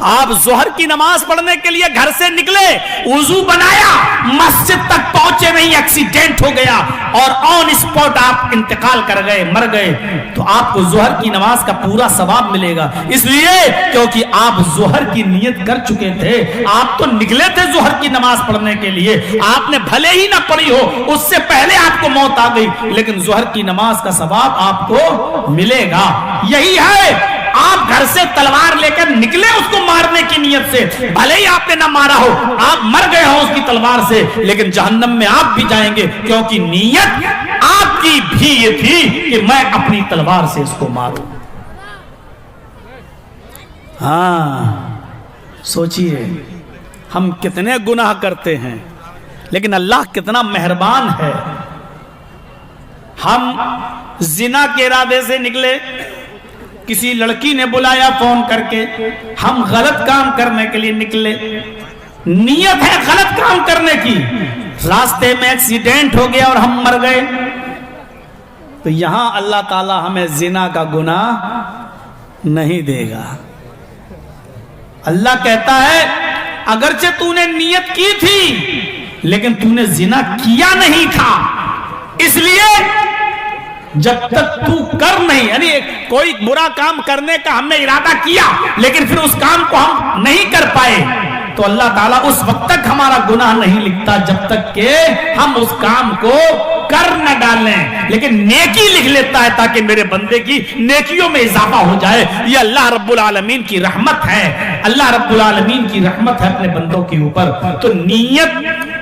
آپ ظہر کی نماز پڑھنے کے لیے گھر سے نکلے, وضو بنایا, مسجد تک پہنچے نہیں, ایکسیڈنٹ ہو گیا اور آن اسپاٹ آپ انتقال کر گئے, مر گئے, تو آپ کو ظہر کی نماز کا پورا ثواب ملے گا. اس لیے کیونکہ آپ ظہر کی نیت کر چکے تھے, آپ تو نکلے تھے ظہر کی نماز پڑھنے کے لیے, آپ نے بھلے ہی نہ پڑھی ہو, اس سے پہلے آپ کو موت آ گئی, لیکن ظہر کی نماز کا ثواب آپ کو ملے گا. یہی ہے, آپ گھر سے تلوار لے کر نکلے اس کو مارنے کی نیت سے, بھلے ہی آپ نے نہ مارا ہو, آپ مر گئے ہو اس کی تلوار سے, لیکن جہنم میں آپ بھی جائیں گے, کیونکہ نیت آپ کی بھی یہ تھی کہ میں اپنی تلوار سے اس کو ماروں. ہاں سوچئے ہم کتنے گناہ کرتے ہیں, لیکن اللہ کتنا مہربان ہے. ہم زنا کے ارادے سے نکلے، کسی لڑکی نے بلایا فون کر کے، ہم غلط کام کرنے کے لیے نکلے، نیت ہے غلط کام کرنے کی، راستے میں ایکسیڈنٹ ہو گیا اور ہم مر گئے، تو یہاں اللہ تعالی ہمیں زنا کا گناہ نہیں دے گا۔ اللہ کہتا ہے اگرچہ تو نے نیت کی تھی لیکن تو نے زنا کیا نہیں تھا، اس لیے جب تک تو کر نہیں، یعنی کوئی برا کام کرنے کا ہم نے ارادہ کیا لیکن پھر اس کام کو ہم نہیں کر پائے، تو اللہ تعالیٰ اس وقت تک ہمارا گناہ نہیں لکھتا جب تک کہ ہم اس کام کو کر نہ ڈالیں، لیکن نیکی لکھ لیتا ہے تاکہ میرے بندے کی نیکیوں میں اضافہ ہو جائے۔ یہ اللہ رب العالمین کی رحمت ہے، اللہ رب العالمین کی رحمت ہے اپنے بندوں کے اوپر۔ تو نیت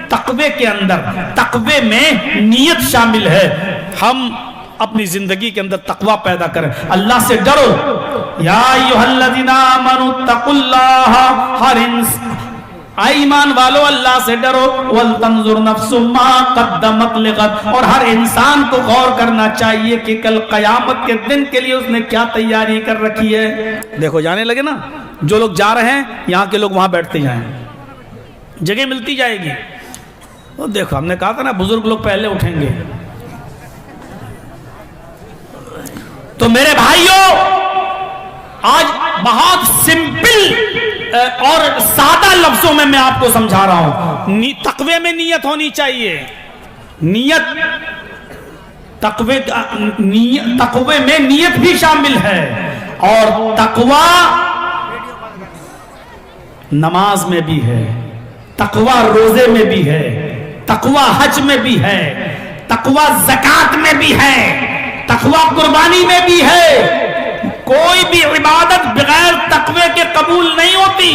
تقوی کے اندر، تقوی میں نیت شامل ہے۔ ہم اپنی زندگی کے اندر تقوی پیدا کریں، اللہ سے ڈرو۔ یا ایھا الذین آمنوا اتقوا اللہ، ہر ایمان والو اللہ سے ڈرو، وَلْتَنْظُرْ نَفْسٌ مَا قَدَّمَتْ لِغَدٍ، اور ہر انسان کو غور کرنا چاہیے کہ کل قیامت کے دن کے لیے اس نے کیا تیاری کر رکھی ہے۔ دیکھو جانے لگے نا، جو لوگ جا رہے ہیں یہاں کے لوگ وہاں بیٹھتے جائیں، جگہ ملتی جائے گی۔ وہ دیکھو ہم نے کہا تھا نا بزرگ لوگ پہلے اٹھیں گے۔ تو میرے بھائیوں، آج بہت سمپل اور سادہ لفظوں میں آپ کو سمجھا رہا ہوں۔ تقوی میں نیت ہونی چاہیے، نیت تقوی میں نیت بھی شامل ہے، اور تقوی نماز میں بھی ہے، تقوی روزے میں بھی ہے، تقوی حج میں بھی ہے، تقوی زکات میں بھی ہے، تقوی قربانی میں بھی ہے۔ کوئی بھی عبادت بغیر تقوی کے قبول نہیں ہوتی۔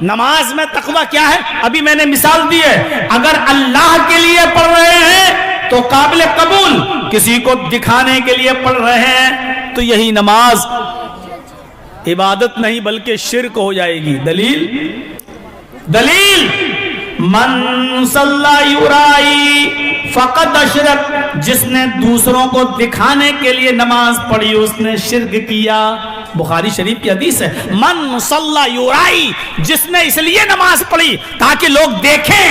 نماز میں تقوی کیا ہے؟ ابھی میں نے مثال دی ہے، اگر اللہ کے لیے پڑھ رہے ہیں تو قابل قبول، کسی کو دکھانے کے لیے پڑھ رہے ہیں تو یہی نماز عبادت نہیں بلکہ شرک ہو جائے گی۔ دلیل من صلی یرائی فقد اشرک، جس نے دوسروں کو دکھانے کے لیے نماز پڑھی اس نے شرک کیا۔ بخاری شریف کی حدیث ہے، من صلی یرائی، جس نے اس لیے نماز پڑھی تاکہ لوگ دیکھیں،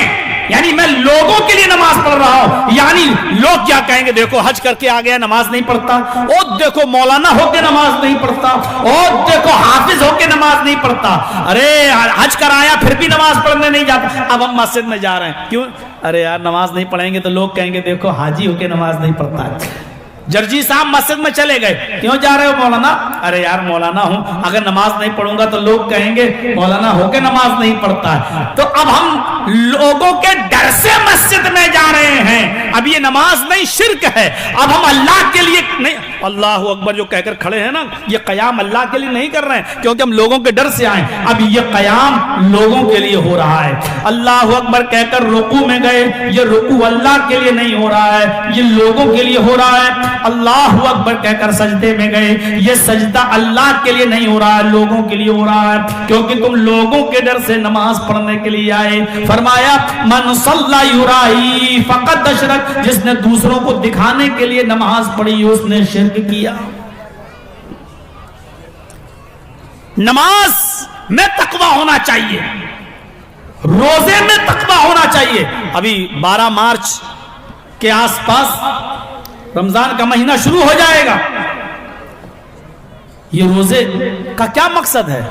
یعنی میں لوگوں کے لیے نماز پڑھ رہا ہوں، یعنی لوگ کیا کہیں گے، دیکھو حج کر کے آ گیا نماز نہیں پڑھتا، اور دیکھو مولانا ہو کے نماز نہیں پڑھتا، اور دیکھو حافظ ہو کے نماز نہیں پڑھتا، ارے حج کر آیا پھر بھی نماز پڑھنے نہیں جاتا، اب ہم مسجد میں جا رہے ہیں کیوں؟ ارے یار نماز نہیں پڑھیں گے تو لوگ کہیں گے دیکھو حاجی ہو کے نماز نہیں پڑھتا ہے۔ جرجی صاحب مسجد میں چلے گئے، کیوں جا رہے ہو مولانا؟ ارے یار مولانا ہوں، اگر نماز نہیں پڑھوں گا تو لوگ کہیں گے مولانا ہو کے نماز نہیں پڑھتا ہے۔ تو اب ہم لوگوں کے ڈر سے مسجد میں جا رہے ہیں، اب یہ نماز نہیں شرک ہے۔ اب ہم اللہ کے لیے نہیں، اللہ اکبر جو کہہ کر کھڑے ہیں نا، یہ قیام اللہ کے لیے نہیں کر رہے ہیں کیونکہ ہم لوگوں کے ڈر سے آئے، اب یہ قیام لوگوں کے لیے ہو رہا ہے۔ اللہ اکبر کہہ کر رکوع میں گئے، یہ رکوع اللہ کے لیے نہیں ہو رہا ہے، یہ لوگوں کے لیے ہو رہا ہے۔ اللہ اکبر کہہ کر سجدے میں گئے، یہ سجدہ اللہ کے لیے نہیں ہو رہا ہے، لوگوں کے لیے ہو رہا ہے، کیونکہ تم لوگوں کے ڈر سے نماز پڑھنے کے لیے آئے۔ فرمایا من صلی یرائی فقد اشرک، جس نے دوسروں کو دکھانے کے لیے نماز پڑھی اس نے شرک کیا۔ نماز میں تقوی ہونا چاہیے، روزے میں تقوی ہونا چاہیے۔ ابھی 12 مارچ کے آس پاس رمضان کا مہینہ شروع ہو جائے گا۔ یہ روزے کا کیا مقصد ہے؟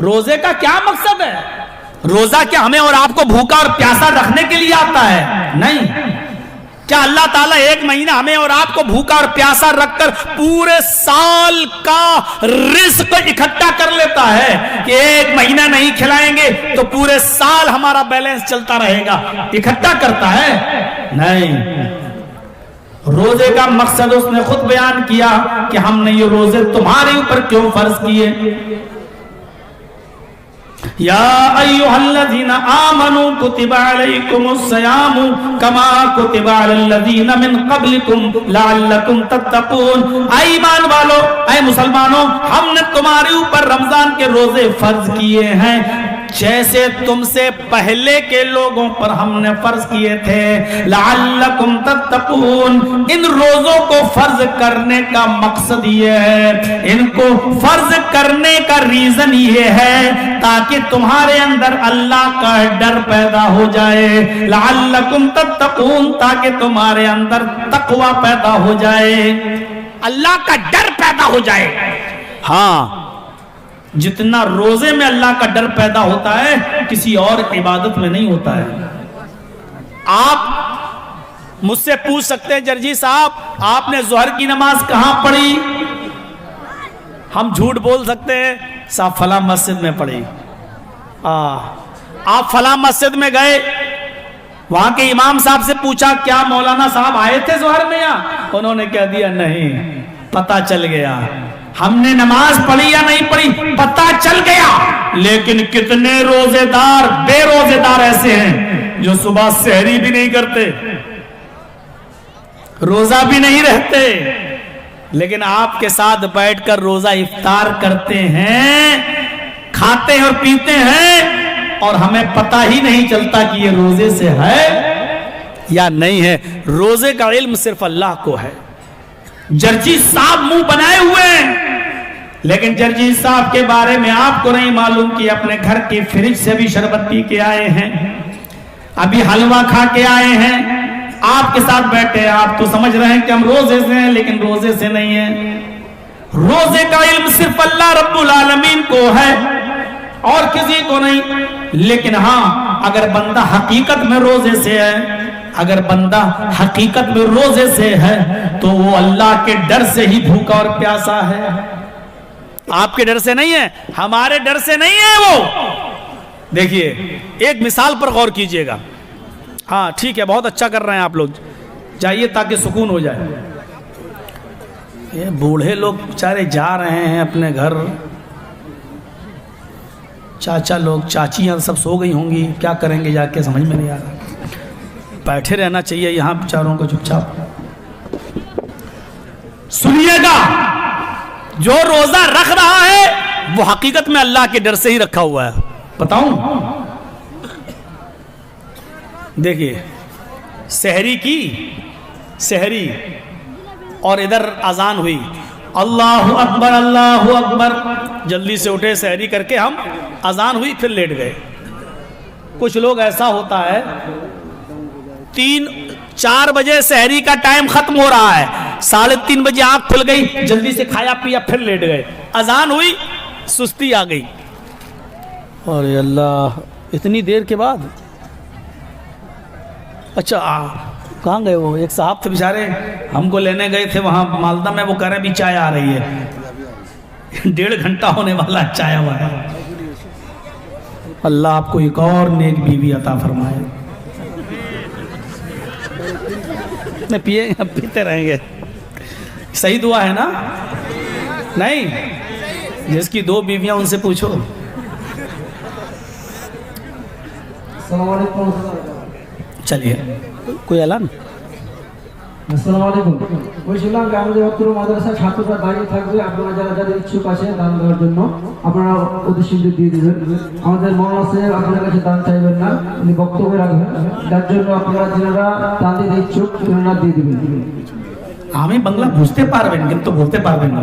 روزے کا کیا مقصد ہے؟ روزہ کیا ہمیں اور آپ کو بھوکا اور پیاسا رکھنے کے لیے آتا ہے؟ نہیں۔ کیا اللہ تعالیٰ ایک مہینہ ہمیں اور آپ کو بھوکا اور پیاسا رکھ کر پورے سال کا رزق اکٹھا کر لیتا ہے کہ ایک مہینہ نہیں کھلائیں گے تو پورے سال ہمارا بیلنس چلتا رہے گا؟ اکٹھا کرتا ہے؟ نہیں۔ روزے کا مقصد اس نے خود بیان کیا کہ ہم نے یہ روزے تمہارے اوپر کیوں فرض کیے۔ یا ایھا الذین آمنوا کتب علیکم الصیام کما کتب علی الذین من قبلکم لعلکم تتقون، اے ایمان والو، اے مسلمانوں، ہم نے تمہارے اوپر رمضان کے روزے فرض کیے ہیں جیسے تم سے پہلے کے لوگوں پر ہم نے فرض کیے تھے، لعلکم تتقون، ان روزوں کو فرض کرنے کا مقصد یہ ہے، ان کو فرض کرنے کا ریزن یہ ہے تاکہ تمہارے اندر اللہ کا ڈر پیدا ہو جائے، لعلکم تتقون، تاکہ تمہارے اندر تقوی پیدا ہو جائے، اللہ کا ڈر پیدا ہو جائے۔ ہاں، جتنا روزے میں اللہ کا ڈر پیدا ہوتا ہے کسی اور عبادت میں نہیں ہوتا ہے۔ آپ مجھ سے پوچھ سکتے ہیں جرجی صاحب آپ نے ظہر کی نماز کہاں پڑھی؟ ہم جھوٹ بول سکتے ہیں صاحب فلاں مسجد میں پڑھی۔ آپ فلاں مسجد میں گئے، وہاں کے امام صاحب سے پوچھا کیا مولانا صاحب آئے تھے ظہر میں؟ یا انہوں نے کہہ دیا نہیں، پتہ چل گیا۔ ہم نے نماز پڑھی یا نہیں پڑھی پتہ چل گیا، لیکن کتنے روزے دار بے روزے دار ایسے ہیں جو صبح سحری بھی نہیں کرتے، روزہ بھی نہیں رہتے، لیکن آپ کے ساتھ بیٹھ کر روزہ افطار کرتے ہیں، کھاتے ہیں اور پیتے ہیں، اور ہمیں پتہ ہی نہیں چلتا کہ یہ روزے سے ہے یا نہیں ہے۔ روزے کا علم صرف اللہ کو ہے۔ جرجی صاحب منہ بنائے ہوئے ہیں، لیکن جرجی صاحب کے بارے میں آپ کو نہیں معلوم کہ اپنے گھر کی فریج سے بھی شربت پی کے آئے ہیں، ابھی حلوہ کھا کے آئے ہیں، آپ کے ساتھ بیٹھے، آپ تو سمجھ رہے ہیں کہ ہم روزے سے ہیں، لیکن روزے سے نہیں ہیں۔ روزے کا علم صرف اللہ رب العالمین کو ہے اور کسی کو نہیں، لیکن ہاں اگر بندہ حقیقت میں روزے سے ہے، اگر بندہ حقیقت میں روزے سے ہے تو وہ اللہ کے ڈر سے ہی بھوکا اور پیاسا ہے، آپ کے ڈر سے نہیں ہے، ہمارے ڈر سے نہیں ہے وہ۔ دیکھیے ایک مثال پر غور کیجئے گا۔ ہاں ٹھیک ہے، بہت اچھا کر رہے ہیں آپ لوگ، جائیے تاکہ سکون ہو جائے۔ یہ بوڑھے لوگ بیچارے جا رہے ہیں اپنے گھر، چاچا لوگ چاچیاں سب سو گئی ہوں گی، کیا کریں گے جا کے سمجھ میں نہیں آ رہا۔ بیٹھے رہنا چاہیے یہاں بیچاروں کو چپ چاپ۔ سنیے گا، جو روزہ رکھ رہا ہے وہ حقیقت میں اللہ کے ڈر سے ہی رکھا ہوا ہے۔ بتاؤں، دیکھیے سحری کی، سحری اور ادھر اذان ہوئی، اللہ اکبر اللہ اکبر، جلدی سے اٹھے سحری کر کے ہم، اذان ہوئی پھر لیٹ گئے۔ کچھ لوگ ایسا ہوتا ہے 3-4 بجے سحری کا ٹائم ختم ہو رہا ہے، 3:30 بجے آنکھ کھل گئی، جلدی سے کھایا پیا پھر لیٹ گئے، اذان ہوئی سستی آ گئی، اور اللہ اتنی دیر کے بعد۔ اچھا کہاں گئے وہ؟ ایک صاحب تھے بیچارے، ہم کو لینے گئے تھے وہاں مالدہ میں، وہ کہہ رہے بھی چائے آ رہی ہے، 1.5 گھنٹہ ہونے والا چائے ہوا ہے۔ اللہ آپ کو ایک اور نیک بیوی عطا فرمائے۔ پیتے رہیں گے، صحیح دعا ہے نا؟ نہیں، جس کی 2 بیویاں ان سے پوچھو۔ السلام علیکم۔ چلیے کوئی اعلان؟ আসসালামু আলাইকুম। বলছিলাম যে আমাদের অত্র মাদ্রাসা ছাত্ররা দাঁড়িয়ে থাকবে, আপনারা যারা যারা ইচ্ছুক আছেন দান দেওয়ার জন্য আপনারা প্রতিশ্রুতি দিয়ে দিবেন। আমাদের মৌলানা সাহেব আপনার কাছে দান চাইবেন না, উনি বক্তব্য রাখবেন, যার জন্য আপনারা যারা দান দিতে ইচ্ছুক তারা দিয়ে দিবেন। আমি বাংলা বুঝতে পারবেন কিন্তু বলতে পারবেন না,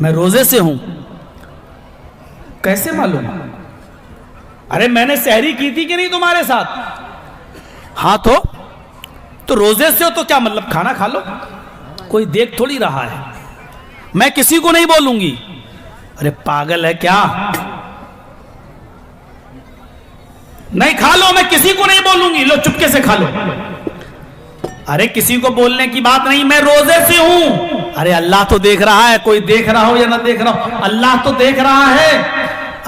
میں روزے سے ہوں. کیسے معلوم؟ ارے میں نے سحری کی تھی کہ نہیں تمہارے ساتھ؟ ہاں تو روزے سے ہو تو کیا مطلب کھانا کھا لو، کوئی دیکھ تھوڑی رہا ہے. میں کسی کو نہیں بولوں گی. ارے پاگل ہے کیا؟ نہیں کھا لو، میں کسی کو نہیں بولوں گی، لو چپکے سے کھا لو. ارے کسی کو بولنے کی بات نہیں، میں روزے سے ہوں. ارے اللہ تو دیکھ رہا ہے، کوئی دیکھ رہا ہو یا نہ دیکھ رہا ہو، اللہ تو دیکھ رہا ہے.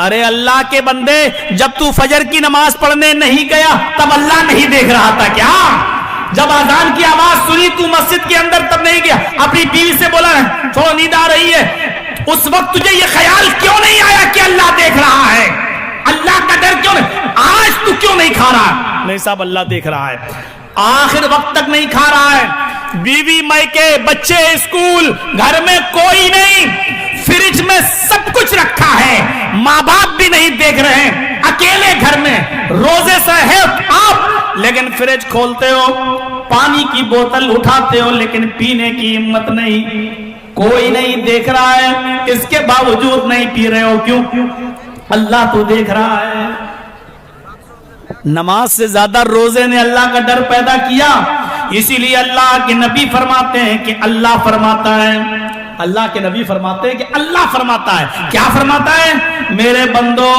ارے اللہ کے بندے، جب تو فجر کی نماز پڑھنے نہیں گیا تب اللہ نہیں دیکھ رہا تھا کیا؟ جب اذان کی آواز سنی تو مسجد کے اندر تب نہیں گیا؟ اپنی بیوی سے بولا چھوڑو نیند آ رہی ہے، اس وقت تجھے یہ خیال کیوں نہیں آیا کہ اللہ دیکھ رہا ہے؟ اللہ کا ڈر کیوں نہیں؟ آج تو کیوں نہیں کھا رہا؟ نہیں صاحب اللہ دیکھ رہا ہے. آخر وقت تک نہیں کھا رہا ہے. بیوی میکے، بچے اسکول، گھر میں کوئی نہیں، فریج میں سب کچھ رکھا ہے، ماں باپ بھی نہیں دیکھ رہے ہیں، اکیلے گھر میں روزے سے ہے آپ، لیکن فریج کھولتے ہو، پانی کی بوتل اٹھاتے ہو، لیکن پینے کی ہمت نہیں. کوئی نہیں دیکھ رہا ہے، اس کے باوجود نہیں پی رہے ہو. کیوں؟ اللہ تو دیکھ رہا ہے. نماز سے زیادہ روزے نے اللہ کا ڈر پیدا کیا. اسی لیے اللہ کے نبی فرماتے ہیں کہ اللہ فرماتا ہے، اللہ کے نبی فرماتے ہیں کہ اللہ فرماتا ہے. کیا فرماتا ہے؟ میرے بندو،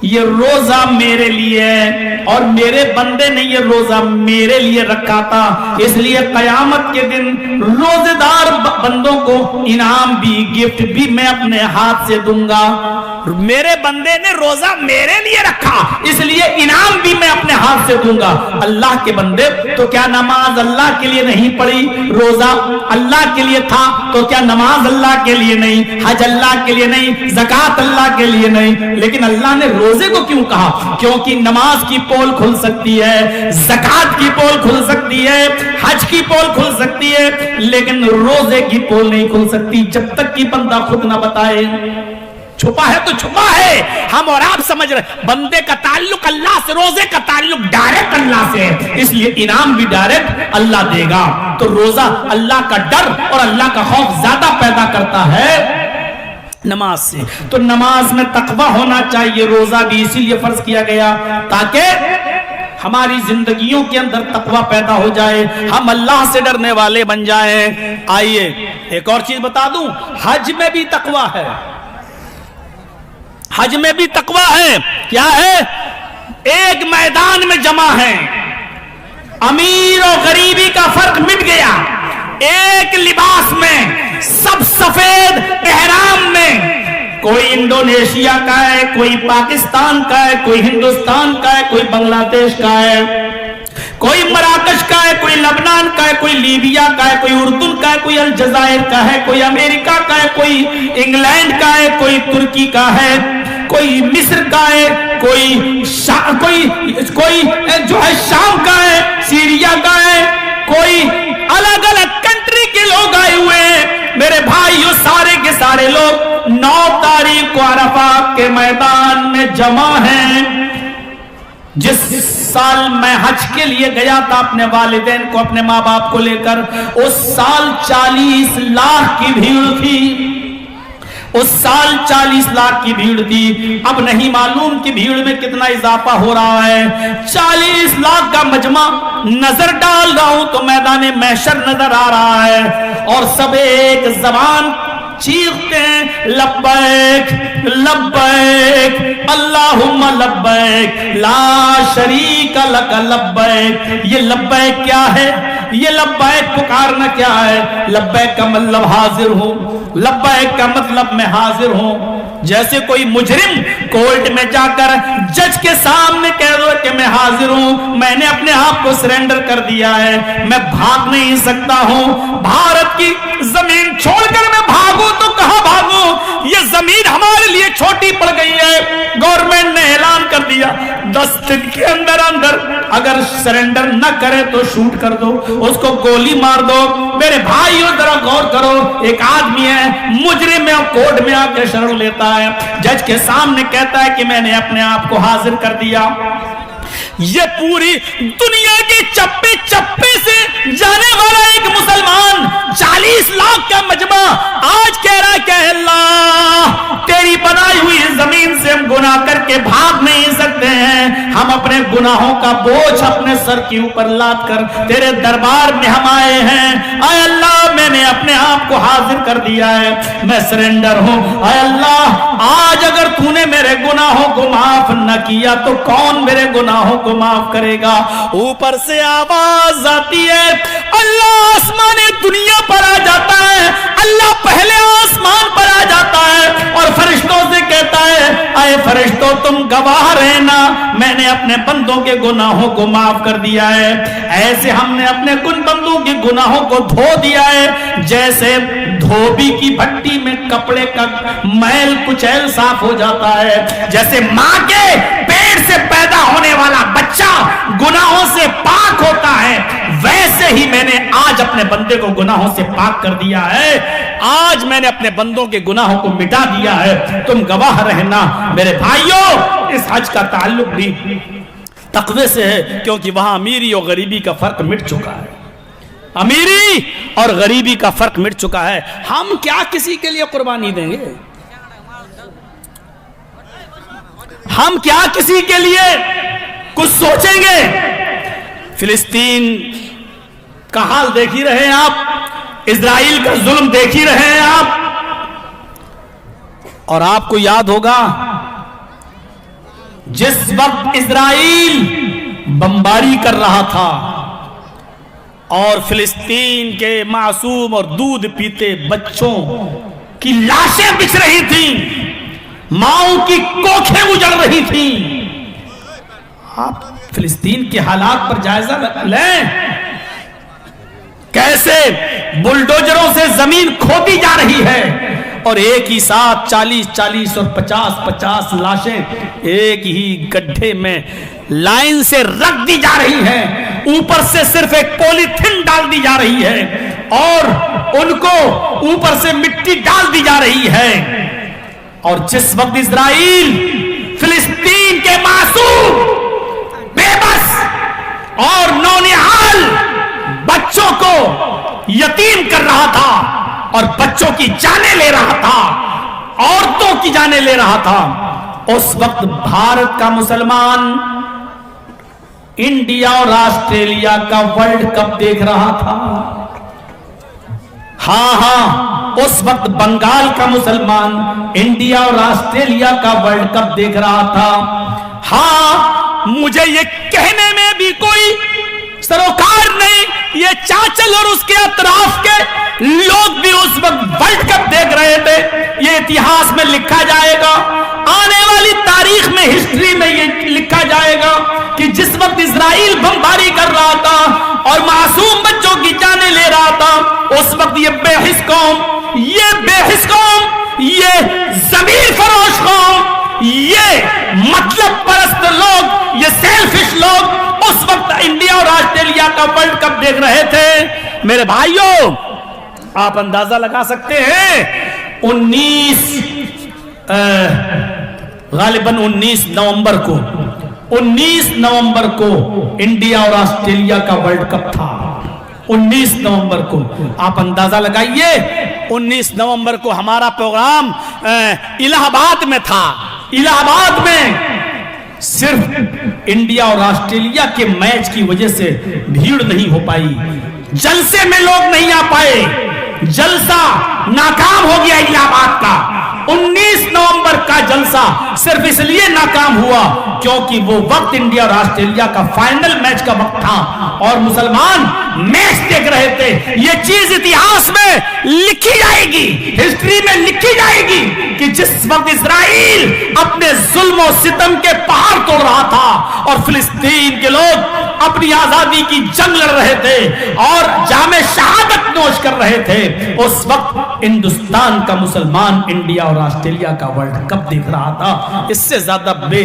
یہ روزہ میرے لیے ہے اور میرے بندے نے یہ روزہ میرے لیے رکھا تھا، اس لیے قیامت کے دن روزے دار بندوں کو انعام بھی، گفٹ بھی میں اپنے ہاتھ سے دوں گا. میرے بندے نے روزہ میرے لیے رکھا، اس لیے انعام بھی میں اپنے ہاتھ سے دوں گا. اللہ کے بندے، تو کیا نماز اللہ کے لیے نہیں پڑھی؟ روزہ اللہ کے لیے تھا تو کیا نماز اللہ کے لیے نہیں؟ حج اللہ کے لیے نہیں؟ زکات اللہ کے لیے نہیں؟ لیکن اللہ نے روزے کو کیوں کہا؟ کیونکہ نماز کی پول کھل سکتی ہے، زکات کی پول کھل سکتی ہے، حج کی پول کھل سکتی ہے، لیکن روزے کی پول نہیں کھل سکتی جب تک کہ بندہ خود نہ بتائے. چھپا ہے تو چھپا ہے. ہم اور آپ سمجھ رہے بندے کا تعلق اللہ سے، روزے کا تعلق ڈائریکٹ اللہ سے ہے، اس لیے انعام بھی ڈائریکٹ اللہ دے گا. تو روزہ اللہ کا ڈر اور اللہ کا خوف زیادہ پیدا کرتا ہے نماز سے. تو نماز میں تقوی ہونا چاہیے. روزہ بھی اسی لیے فرض کیا گیا تاکہ ہماری زندگیوں کے اندر تقوی پیدا ہو جائے، ہم اللہ سے ڈرنے والے بن جائیں. آئیے ایک اور چیز بتا دوں، حج میں بھی تقوی ہے. حج میں بھی تقوی ہے. کیا ہے؟ ایک میدان میں جمع ہے، امیر اور غریبی کا فرق مٹ گیا. ایک لباس میں، سب سفید احرام میں. کوئی انڈونیشیا کا ہے، کوئی پاکستان کا ہے، کوئی ہندوستان کا ہے، کوئی بنگلہ دیش کا ہے، کوئی مراکش کا ہے، کوئی لبنان کا ہے، کوئی لیبیا کا ہے، کوئی اردن کا ہے، کوئی الجزائر کا ہے، کوئی امریکہ کا ہے، کوئی انگلینڈ کا ہے، کوئی ترکی کا ہے، کوئی مصر کا ہے، کوئی جو ہے شام کا ہے، سیریا کا ہے، کوئی الگ الگ کنٹری کے لوگ آئے ہوئے ہیں. میرے بھائیو، سارے کے سارے لوگ 9 تاریخ کو عرفات کے میدان میں جمع ہیں. جس سال میں حج کے لیے گیا تھا اپنے والدین کو، اپنے ماں باپ کو لے کر، اس سال 40 لاکھ کی بھیڑ تھی. اس سال 40 لاکھ کی بھیڑ تھی. اب نہیں معلوم کہ بھیڑ میں کتنا اضافہ ہو رہا ہے. 40 لاکھ کا مجمع. نظر ڈال رہا ہوں تو میدان محشر نظر آ رہا ہے اور سب ایک زبان چیختے ہیں، لبیک لبیک اللہم لبیک لا شریک لک لبیک. یہ لبیک کیا ہے؟ یہ لبیک پکارنا کیا ہے؟ لبیک کا مطلب حاضر ہوں. لبیک کا مطلب میں حاضر ہوں. جیسے کوئی مجرم کورٹ میں جا کر جج کے سامنے کہہ دو کہ میں حاضر ہوں، میں نے اپنے آپ کو سرنڈر کر دیا ہے، میں بھاگ نہیں سکتا ہوں. بھارت کی زمین چھوڑ کر میں بھاگوں تو کہاں بھاگوں؟ یہ زمین ہمارے لیے چھوٹی پڑ گئی ہے. گورنمنٹ نے اعلان کر دیا 10 دن کے اندر اندر اگر سرنڈر نہ کرے تو شوٹ کر دو، اس کو گولی مار دو. میرے بھائیو ذرا غور کرو، ایک آدمی ہے مجرم ہے، کورٹ میں آ کے شرح لیتا ہے، جج کے سامنے کہتا ہے کہ میں نے اپنے آپ کو حاضر کر دیا. یہ پوری دنیا کے چپے چپے سے جانے والا ایک مسلمان 40 لاکھ کا مجمع آج کہہ رہا کہ اللہ تیری بنائی ہوئی زمین سے ہم گناہ کر کے بھاگ نہیں سکتے ہیں، ہم اپنے گناہوں کا بوجھ اپنے سر کے اوپر لاد کر تیرے دربار میں ہم آئے ہیں۔ اے اللہ میں نے اپنے آپ کو حاضر کر دیا ہے، میں سرنڈر ہوں۔ اے اللہ آج اگر تو نے میرے گناہوں کو معاف نہ کیا تو کون میرے گناہوں کو معاف کرے گا؟ اوپر سے آواز آتی ہے، اللہ آسمان دنیا پر آ جاتا ہے، اللہ پہلے آسمان پر آ جاتا ہے اور فرشتوں سے کہتا ہے اے فرشتوں تم گواہ رہنا میں نے اپنے بندوں کے گناہوں کو معاف کر دیا ہے۔ ایسے ہم نے اپنے کن بندوں کے گناہوں کو دھو دیا ہے جیسے دھوبی کی بھٹی میں کپڑے کا میل کچیل صاف ہو جاتا ہے، جیسے ماں کے پیٹ سے پیدا ہونے والا بچہ گناہوں سے پاک ہوتا ہے، ویسے ہی میں نے آج اپنے بندے کو گناہوں سے پاک کر دیا ہے۔ آج میں نے اپنے بندوں کے گناہوں کو مٹا دیا ہے، تم گواہ رہنا۔ میرے بھائیوں اس حج کا تعلق بھی تقوی سے ہے، کیونکہ وہاں امیری اور غریبی کا فرق مٹ چکا ہے، امیری اور غریبی کا فرق مٹ چکا ہے۔ ہم کیا کسی کے لیے قربانی دیں گے؟ ہم کیا کسی کے لیے کچھ سوچیں گے؟ فلسطین کا حال دیکھ ہی رہے ہیں آپ، اسرائیل کا ظلم دیکھ ہی رہے ہیں آپ، اور آپ کو یاد ہوگا جس وقت اسرائیل بمباری کر رہا تھا اور فلسطین کے معصوم اور دودھ پیتے بچوں کی لاشیں بچھ رہی تھیں، ماؤں کی کوکھیں اجڑ رہی تھیں، آپ فلسطین کے حالات پر جائزہ لیں، کیسے بلڈوزروں سے زمین کھودی جا رہی ہے اور ایک ہی ساتھ 40 اور 50 لاشیں ایک ہی گڈھے میں لائن سے رکھ دی جا رہی ہیں، اوپر سے صرف ایک پولیتھین ڈال دی جا رہی ہے اور ان کو اوپر سے مٹی ڈال دی جا رہی ہے۔ اور جس وقت اسرائیل فلسطین کے معصوم بے بس اور نونہال بچوں کو یتیم کر رہا تھا اور بچوں کی جانیں لے رہا تھا، عورتوں کی جانیں لے رہا تھا، اس وقت بھارت کا مسلمان انڈیا اور آسٹریلیا کا ورلڈ کپ دیکھ رہا تھا۔ ہاں اس وقت بنگال کا مسلمان انڈیا اور آسٹریلیا کا ورلڈ کپ دیکھ رہا تھا۔ ہاں مجھے یہ کہنے میں بھی کوئی سروکار نہیں، یہ چاچل اور اس کے اطراف کے لوگ بھی اس وقت ورلڈ کپ دیکھ رہے تھے۔ یہ اتہاس میں لکھا جائے گا، آنے والی تاریخ میں ہسٹری میں یہ لکھا جائے گا کہ جس وقت اسرائیل بمباری کر رہا تھا اور معصوم بچوں کی جانیں لے رہا تھا، اس وقت یہ بے حس قوم، یہ ضمیر فروش قوم، یہ مطلب پرست لوگ، یہ سیلفش لوگ اس وقت انڈیا اور آسٹریلیا کا ورلڈ کپ دیکھ رہے تھے۔ میرے بھائیوں آپ اندازہ لگا سکتے ہیں 19 نومبر کو انڈیا اور آسٹریلیا کا ورلڈ کپ تھا۔ 19 نومبر کو آپ اندازہ لگائیے، 19 نومبر کو ہمارا پروگرام الہ آباد میں تھا۔ الہ آباد میں صرف انڈیا اور آسٹریلیا کے میچ کی وجہ سے بھیڑ نہیں ہو پائی، جلسے میں لوگ نہیں آ پائے، جلسہ ناکام ہو گیا الہ آباد کا۔ 19 نومبر کا جلسہ صرف اس لیے ناکام ہوا کیونکہ وہ وقت انڈیا اور آسٹریلیا کا فائنل میچ کا وقت تھا اور مسلمان میچ دیکھ رہے تھے۔ یہ چیز اتہاس میں لکھی جائے گی، ہسٹری میں لکھی جائے گی کہ جس وقت اسرائیل اپنے ظلم و ستم کے پہاڑ توڑ رہا تھا اور فلسطین کے لوگ اپنی آزادی کی جنگ لڑ رہے تھے اور جام شہادت نوش کر رہے تھے، اس وقت ہندوستان کا مسلمان انڈیا اور آسٹریلیا کا ورلڈ کپ دیکھ رہا تھا۔ اس سے زیادہ بے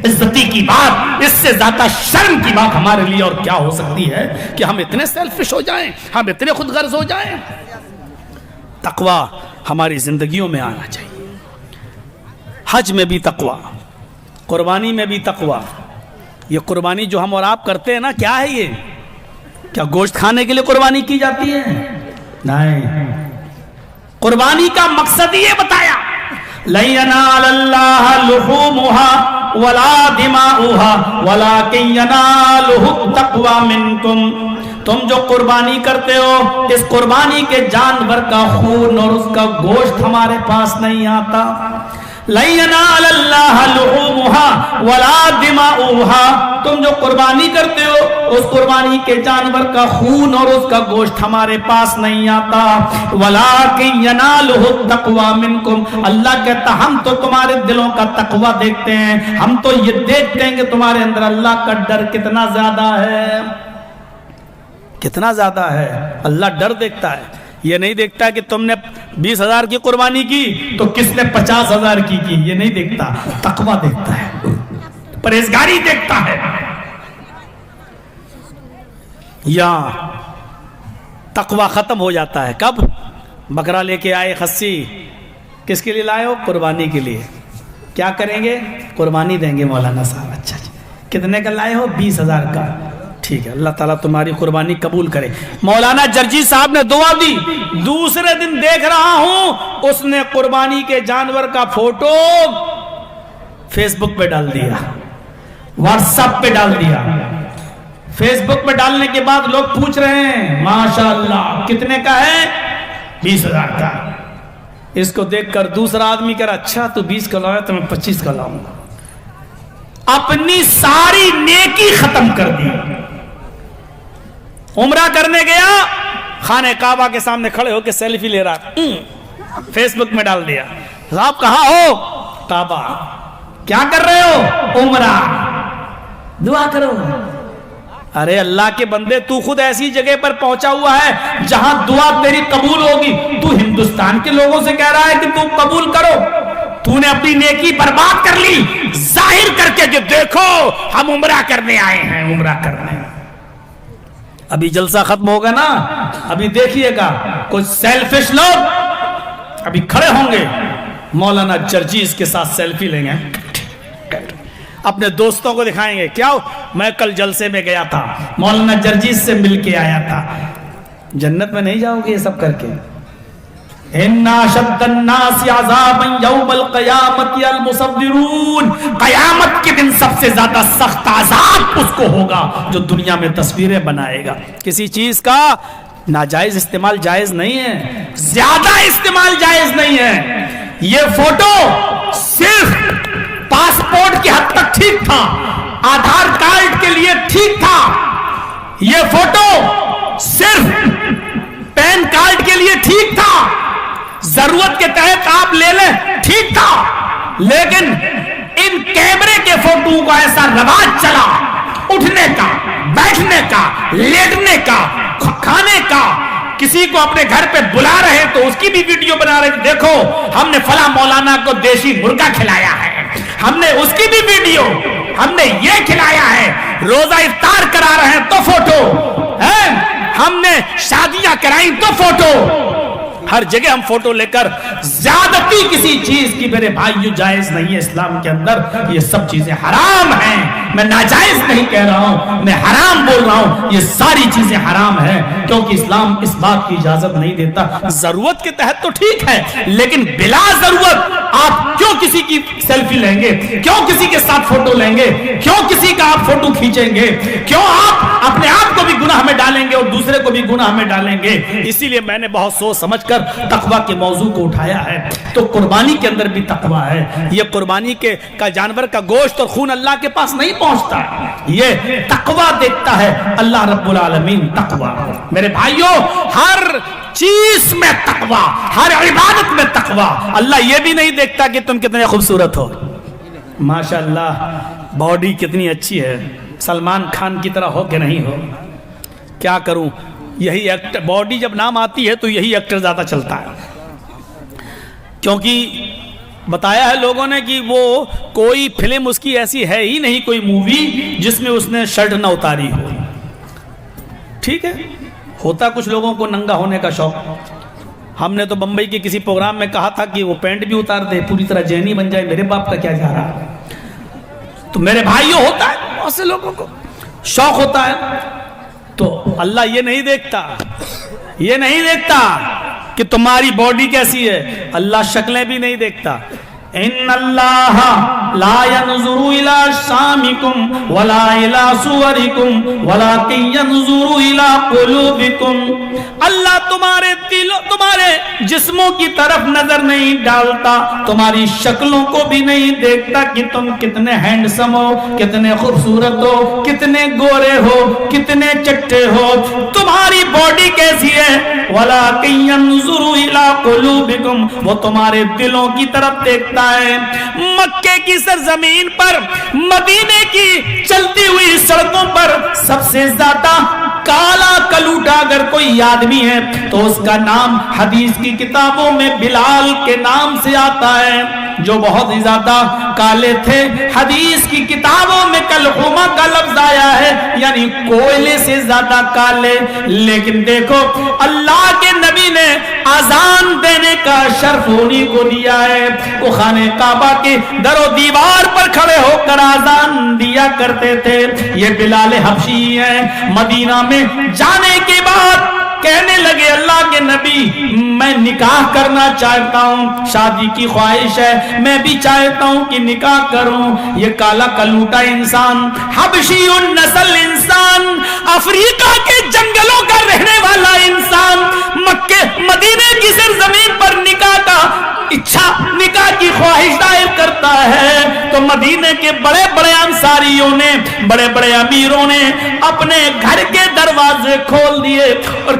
عزتی کی بات، اس سے زیادہ شرم کی بات ہمارے لیے اور کیا ہو سکتی ہے کہ ہم اتنے سیلفش ہو جائیں، ہم اتنے خود غرض ہو جائیں۔ تقوی ہماری زندگیوں میں آنا چاہیے، حج میں بھی تقوی، قربانی میں بھی تقوی. یہ قربانی جو ہم اور آپ کرتے ہیں نا، کیا ہے یہ؟ کیا گوشت کھانے کے لیے قربانی کی جاتی ہے؟ نہیں. قربانی کا مقصد یہ بتایا، لَن يَنَالَ اللَّهَ لُحُومُهَا وَلَا دِمَاؤُهَا وَلَكِن يَنَالُهُ التَّقْوَى مِنكُمْ. تم جو قربانی کرتے ہو، اس قربانی کے جانور کا خون اور اس کا گوشت ہمارے پاس نہیں آتا. لَن يَنَالَ اللَّهَ لُحُومُهَا وَلَا دِمَاؤُهَا. تم جو قربانی کرتے ہو، اس قربانی کے جانور کا خون اور اس کا گوشت ہمارے پاس نہیں آتا. وَلَكِن يَنَالُهُ التَّقْوَى مِنكُمْ. اللہ کہتا ہم تو تمہارے دلوں کا تقوی دیکھتے ہیں، ہم تو یہ دیکھتے ہیں کہ تمہارے اندر اللہ کا ڈر کتنا زیادہ ہے. کتنا زیادہ ہے. اللہ ڈر دیکھتا ہے. یہ نہیں دیکھتا کہ تم نے 20,000 کی قربانی کی تو کس نے 50,000 کی. یہ نہیں دیکھتا. تقوی دیکھتا ہے، پرہیزگاری دیکھتا ہے. یا تقوی ختم ہو جاتا ہے کب؟ بکرا لے کے آئے، خصی کس کے لیے لائے ہو؟ قربانی کے لیے. کیا کریں گے؟ قربانی دیں گے مولانا صاحب. اچھا جی، کتنے کا لائے ہو؟ 20,000 کا. ٹھیک ہے، اللہ تعالیٰ تمہاری قربانی قبول کرے. مولانا جرجی صاحب نے دعا دی. دوسرے دن دیکھ رہا ہوں اس نے قربانی کے جانور کا فوٹو فیس بک پہ ڈال دیا، واٹس ایپ پہ ڈال دیا. فیس بک پہ ڈالنے کے بعد لوگ پوچھ رہے ہیں ماشاءاللہ کتنے کا ہے؟ 20,000 کا. اس کو دیکھ کر دوسرا آدمی کہہ رہا اچھا تو 20 کا لایا تو میں 25 کا لاؤں گا. اپنی ساری نیکی ختم کر دی. عمرہ کرنے گیا، خانہ کعبہ کے سامنے کھڑے ہو کے سیلفی لے رہا، فیس بک میں ڈال دیا. صاحب کہاں ہو؟ کعبہ. کیا کر رہے ہو؟ عمرہ. دعا کرو. ارے اللہ کے بندے، تو خود ایسی جگہ پر پہنچا ہوا ہے جہاں دعا تیری قبول ہوگی. تو ہندوستان کے لوگوں سے کہہ رہا ہے کہ تو قبول کرو. تو نے اپنی نیکی برباد کر لی ظاہر کر کے کہ دیکھو ہم عمرہ کرنے آئے ہیں، عمرہ کرنے. ابھی جلسہ ختم ہوگا نا، ابھی دیکھیے گا کچھ سیلفش لوگ ابھی کھڑے ہوں گے، مولانا جرجیز کے ساتھ سیلفی لیں گے، اپنے دوستوں کو دکھائیں گے. کیا میں کل جلسے میں گیا تھا، مولانا جرجیز سے مل کے آیا تھا. جنت میں نہیں جاؤ گے یہ سب کر کے. ان اشد الناس عذابا یوم القیامت المصورون. قیامت کے دن سب سے زیادہ سخت عذاب اس کو ہوگا جو دنیا میں تصویریں بنائے گا. کسی چیز کا ناجائز استعمال جائز نہیں ہے، زیادہ استعمال جائز نہیں ہے. یہ فوٹو صرف پاسپورٹ کی حد تک ٹھیک تھا، آدھار کارڈ کے لیے ٹھیک تھا. یہ فوٹو صرف پین کارڈ کے لیے ٹھیک تھا، ضرورت کے تحت آپ لے لیں ٹھیک تھا. لیکن ان کیمرے کے فوٹو کا ایسا رواج چلا، اٹھنے کا، بیٹھنے کا، لیٹنے کا، کھانے کا. کسی کو اپنے گھر پہ بلا رہے تو اس کی بھی ویڈیو بنا رہے، دیکھو ہم نے فلاں مولانا کو دیسی مرغا کھلایا ہے، ہم نے اس کی بھی ویڈیو، ہم نے یہ کھلایا ہے. روزہ افطار کرا رہے ہیں تو فوٹو ہے، ہم نے شادیاں کرائیں تو فوٹو. ہر جگہ ہم فوٹو لے کر زیادتی کسی چیز کی میرے بھائیو جائز نہیں ہے اسلام کے اندر. یہ سب چیزیں حرام ہیں. میں ناجائز نہیں کہہ رہا ہوں، میں حرام بول رہا ہوں. یہ ساری چیزیں حرام ہیں کیونکہ اسلام اس بات کی اجازت نہیں دیتا. ضرورت کے تحت تو ٹھیک ہے، لیکن بلا ضرورت آپ کیوں کسی کی سیلفی لیں گے؟ کیوں کسی کے ساتھ فوٹو لیں گے؟ کیوں کسی کا آپ فوٹو کھینچیں گے؟ کیوں آپ اپنے آپ کو بھی گناہ میں ڈالیں گے اور دوسرے کو بھی گناہ میں ڈالیں گے؟ اسی لیے میں نے بہت سوچ سمجھ کر تقوی کے موضوع کو اٹھایا ہے. تو قربانی کے اندر بھی تقوی ہے. یہ قربانی کا جانور کا گوشت اور خون اللہ کے پاس نہیں پہنچتا، یہ تقوی دیکھتا ہے اللہ رب العالمین. تقوی میرے بھائیوں، ہر چیز میں تقوی، ہر عبادت میں تقوی. اللہ یہ بھی نہیں دیکھتا کہ تم کتنے خوبصورت ہو، ماشاءاللہ باڈی کتنی اچھی ہے، سلمان خان کی طرح ہو کہ نہیں ہو. کیا کروں، یہی ایکٹر باڈی جب نام آتی ہے تو یہی ایکٹر زیادہ چلتا ہے. کیونکہ بتایا ہے لوگوں نے کہ وہ کوئی فلم اس کی ایسی ہے ہی نہیں، کوئی مووی جس میں اس نے شرٹ نہ اتاری ہو. ٹھیک ہے، ہوتا کچھ لوگوں کو ننگا ہونے کا شوق. ہم نے تو بمبئی کے کسی پروگرام میں کہا تھا کہ وہ پینٹ بھی اتار دے، پوری طرح جینی بن جائے. میرے باپ کا کیا جا رہا ہے. تو میرے بھائیوں ہوتا ہے بہت سے لوگوں کو شوق ہوتا ہے. تو اللہ یہ نہیں دیکھتا کہ تمہاری باڈی کیسی ہے. اللہ شکلیں بھی نہیں دیکھتا. ان اللہ لا ينظر الى اجسامکم ولا الى صورکم ولکن ينظر الى قلوبکم. اللہ تمہارے جسموں کی طرف نظر نہیں ڈالتا, تمہاری شکلوں کو بھی نہیں دیکھتا کہ تم کتنے ہینڈسم ہو, کتنے خوبصورت ہو, کتنے گورے ہو, کتنے چٹے ہو, تمہاری باڈی کیسی ہے. ولکن ينظر الى قلوبکم, وہ تمہارے دلوں کی طرف دیکھتا ہے. مکے کی سرزمین پر, مدینے کی چلتی ہوئی سڑکوں پر سب سے زیادہ کالا کلوٹا اگر کوئی آدمی ہے تو اس کا نام حدیث کی کتابوں میں بلال کے نام سے آتا ہے, جو بہت ہی زیادہ کالے تھے. حدیث کی کتابوں میں کلحمہ کا لفظ آیا ہے, یعنی کوئلے سے زیادہ کالے. لیکن دیکھو اللہ کے نبی نے اذان دینے کا شرف انہیں کو دیا ہے. وہ خانہ کعبہ کے در و دیوار پر کھڑے ہو کر اذان دیا کرتے تھے. یہ بلال حبشی ہیں. مدینہ میں جانے کے بعد کہنے لگے اللہ کے نبی میں نکاح کرنا چاہتا ہوں, شادی کی خواہش ہے, میں بھی چاہتا ہوں کہ نکاح کروں. یہ کالا کلوٹا انسان, حبشی النسل انسان, افریقہ کے جنگلوں کا رہنے والا انسان, مکے مدینے کی سرزمین پر نکاح کا نکاح کی خواہش ظاہر کرتا ہے. تو مدینے کے بڑے بڑے انصاریوں نے, بڑے بڑے امیروں نے اپنے گھر کے دروازے کھول دیے اور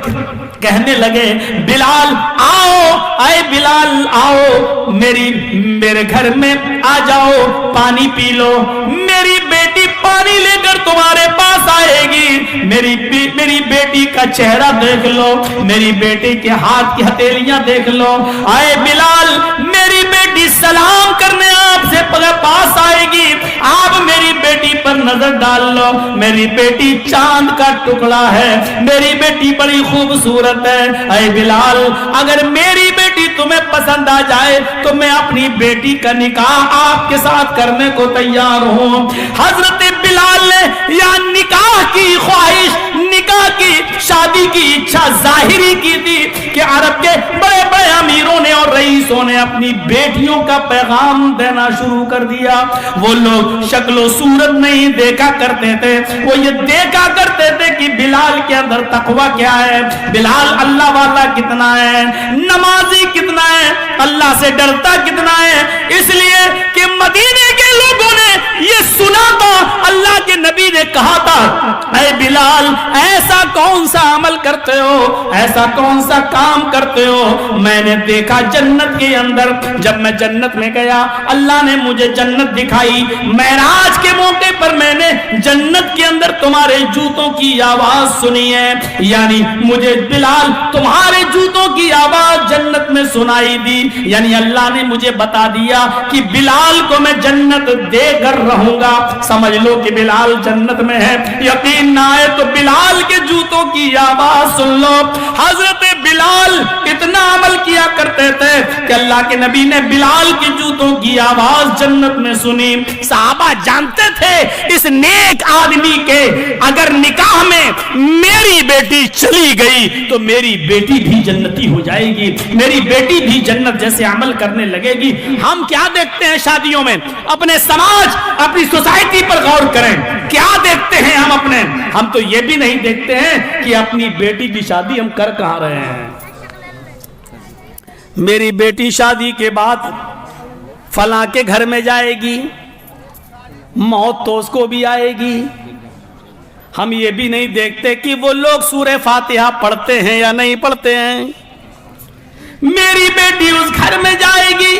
کہنے لگے بلال آؤ, اے بلال آؤ, میرے گھر میں آ جاؤ, پانی پی لو, میری بیٹی پانی لے کر تمہارے پاس آئے گی, میری بیٹی کا چہرہ دیکھ لو, میری بیٹی کے ہاتھ کی ہتھیلیاں دیکھ لو. اے بلال میری بیٹی سلام کرنے آپ سے پاس آئے گی, آپ میری بیٹی پر نظر ڈال لو, میری بیٹی چاند کا ٹکڑا ہے, میری بیٹی بڑی خوبصورت ہے. اے بلال اگر میری بیٹی تمہیں پسند آ جائے تو میں اپنی بیٹی کا نکاح آپ کے ساتھ کرنے کو تیار ہوں. حضرت بلال نے یا نکاح کی خواہش, نکاح کی شادی کی اچھا ظاہری کی تھی کہ عرب کے بڑے بڑے امیروں نے اور رئیسوں نے اپنی بیٹیوں کا پیغام دینا شروع کر دیا. وہ لوگ شکل و صورت نہیں دیکھا کرتے تھے, وہ یہ دیکھا کرتے تھے کہ بلال کے اندر تقوی کیا ہے, بلال اللہ والا کتنا ہے, نمازی کتنا ہے, اللہ سے ڈرتا کتنا ہے. اس لیے کہ مدینے کے لوگوں نے یہ سنا تھا, اللہ کے نبی نے کہا تھا اے بلال ایسا کون سا عمل کرتے ہو, ایسا کون سا کام کرتے ہو. میں نے دیکھا جنت کے اندر, جب میں جنت میں گیا اللہ نے مجھے جنت دکھائی. معراج کے موقع پر میں نے جنت کے اندر تمہارے جوتوں کی آواز سنی ہے, یعنی مجھے بلال تمہارے جوتوں کی آواز جنت میں سنائی دی. یعنی اللہ نے مجھے بتا دیا کہ بلال کو میں جنت دے کر رہوں گا. سمجھ لو کہ بلال جنت میں ہے. یقین نہ آئے تو بلال کے جوتوں کی آواز سن لو. حضرت بلال اتنا عمل کیا کرتے تھے کہ اللہ کے نبی نے بلال کے جوتوں کی آواز جنت میں سنی. صحابہ جانتے تھے اس نیک آدمی کے اگر نکاح میں میری بیٹی چلی گئی تو میری بیٹی بھی جنتی ہو جائے گی, میری بیٹی بھی جنت جیسے عمل کرنے لگے گی. ہم کیا دیکھتے ہیں شادیوں میں, اپنے سماج اپنی سوسائٹی پر غور کریں, کیا دیکھتے ہیں ہم تو یہ بھی نہیں دیکھتے ہیں کہ اپنی بیٹی کی شادی ہم کر کہاں رہے ہیں. میری بیٹی شادی کے بعد فلاں کے گھر میں جائے گی, موت تو اس کو بھی آئے گی. ہم یہ بھی نہیں دیکھتے کہ وہ لوگ سورہ فاتحہ پڑھتے ہیں یا نہیں پڑھتے ہیں. میری بیٹی اس گھر میں جائے گی,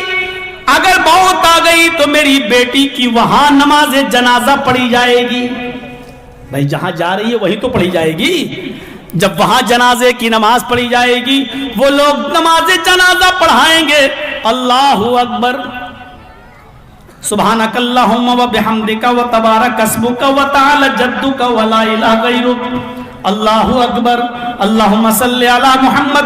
اگر موت آ گئی تو میری بیٹی کی وہاں نماز جنازہ پڑھی جائے گی. بھائی جہاں جا رہی ہے وہی تو پڑھی جائے گی. جب وہاں جنازے کی نماز پڑھی جائے گی وہ لوگ نماز جنازہ پڑھائیں گے. اللہ اکبر, سبحانک اللہم و بحمدک و تبارک اسمک و تعالی جدک و لا الہ غیرک. اللہ اکبر, اللہم صلی علی محمد,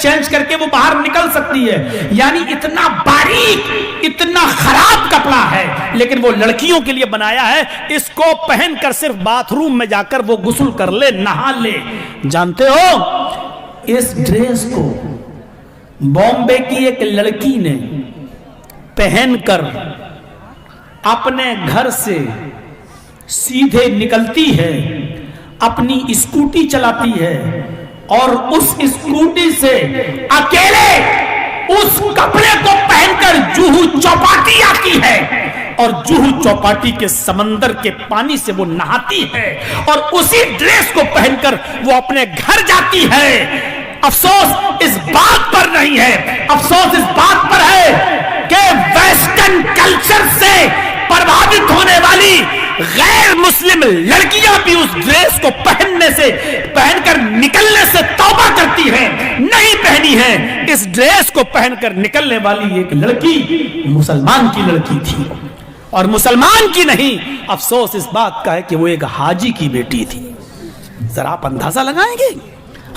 چینج کر کے وہ باہر نکل سکتی ہے. یعنی اتنا باریک, اتنا خراب کپڑا ہے, لیکن وہ لڑکیوں کے لیے بنایا ہے. اس کو پہن کر صرف باتھ روم میں جا کر وہ غسل کر لے, نہا لے. جانتے ہو اس ڈریس کو بامبے کی ایک لڑکی نے پہن کر اپنے گھر سے سیدھے نکلتی ہے, اپنی اسکوٹی چلاتی ہے, اور اس اسکوٹی سے اکیلے اس کپڑے کو پہن کر جوہو چوپاٹی آتی ہے, اور جوہو چوپاٹی کے سمندر کے پانی سے وہ نہاتی ہے, اور اسی ڈریس کو پہن کر وہ اپنے گھر جاتی ہے. افسوس اس بات پر نہیں ہے, افسوس اس بات پر ہے کہ ویسٹرن کلچر سے پربھاوت ہونے والی غیر مسلم لڑکیاں بھی اس ڈریس کو پہن کر نکلنے سے توبہ کرتی ہیں. نہیں پہنی ہے. اس ڈریس کو پہن کر نکلنے والی ایک لڑکی مسلمان کی لڑکی تھی, اور مسلمان کی نہیں. افسوس اس بات کا ہے کہ وہ ایک حاجی کی بیٹی تھی. ذرا آپ اندازہ لگائیں گے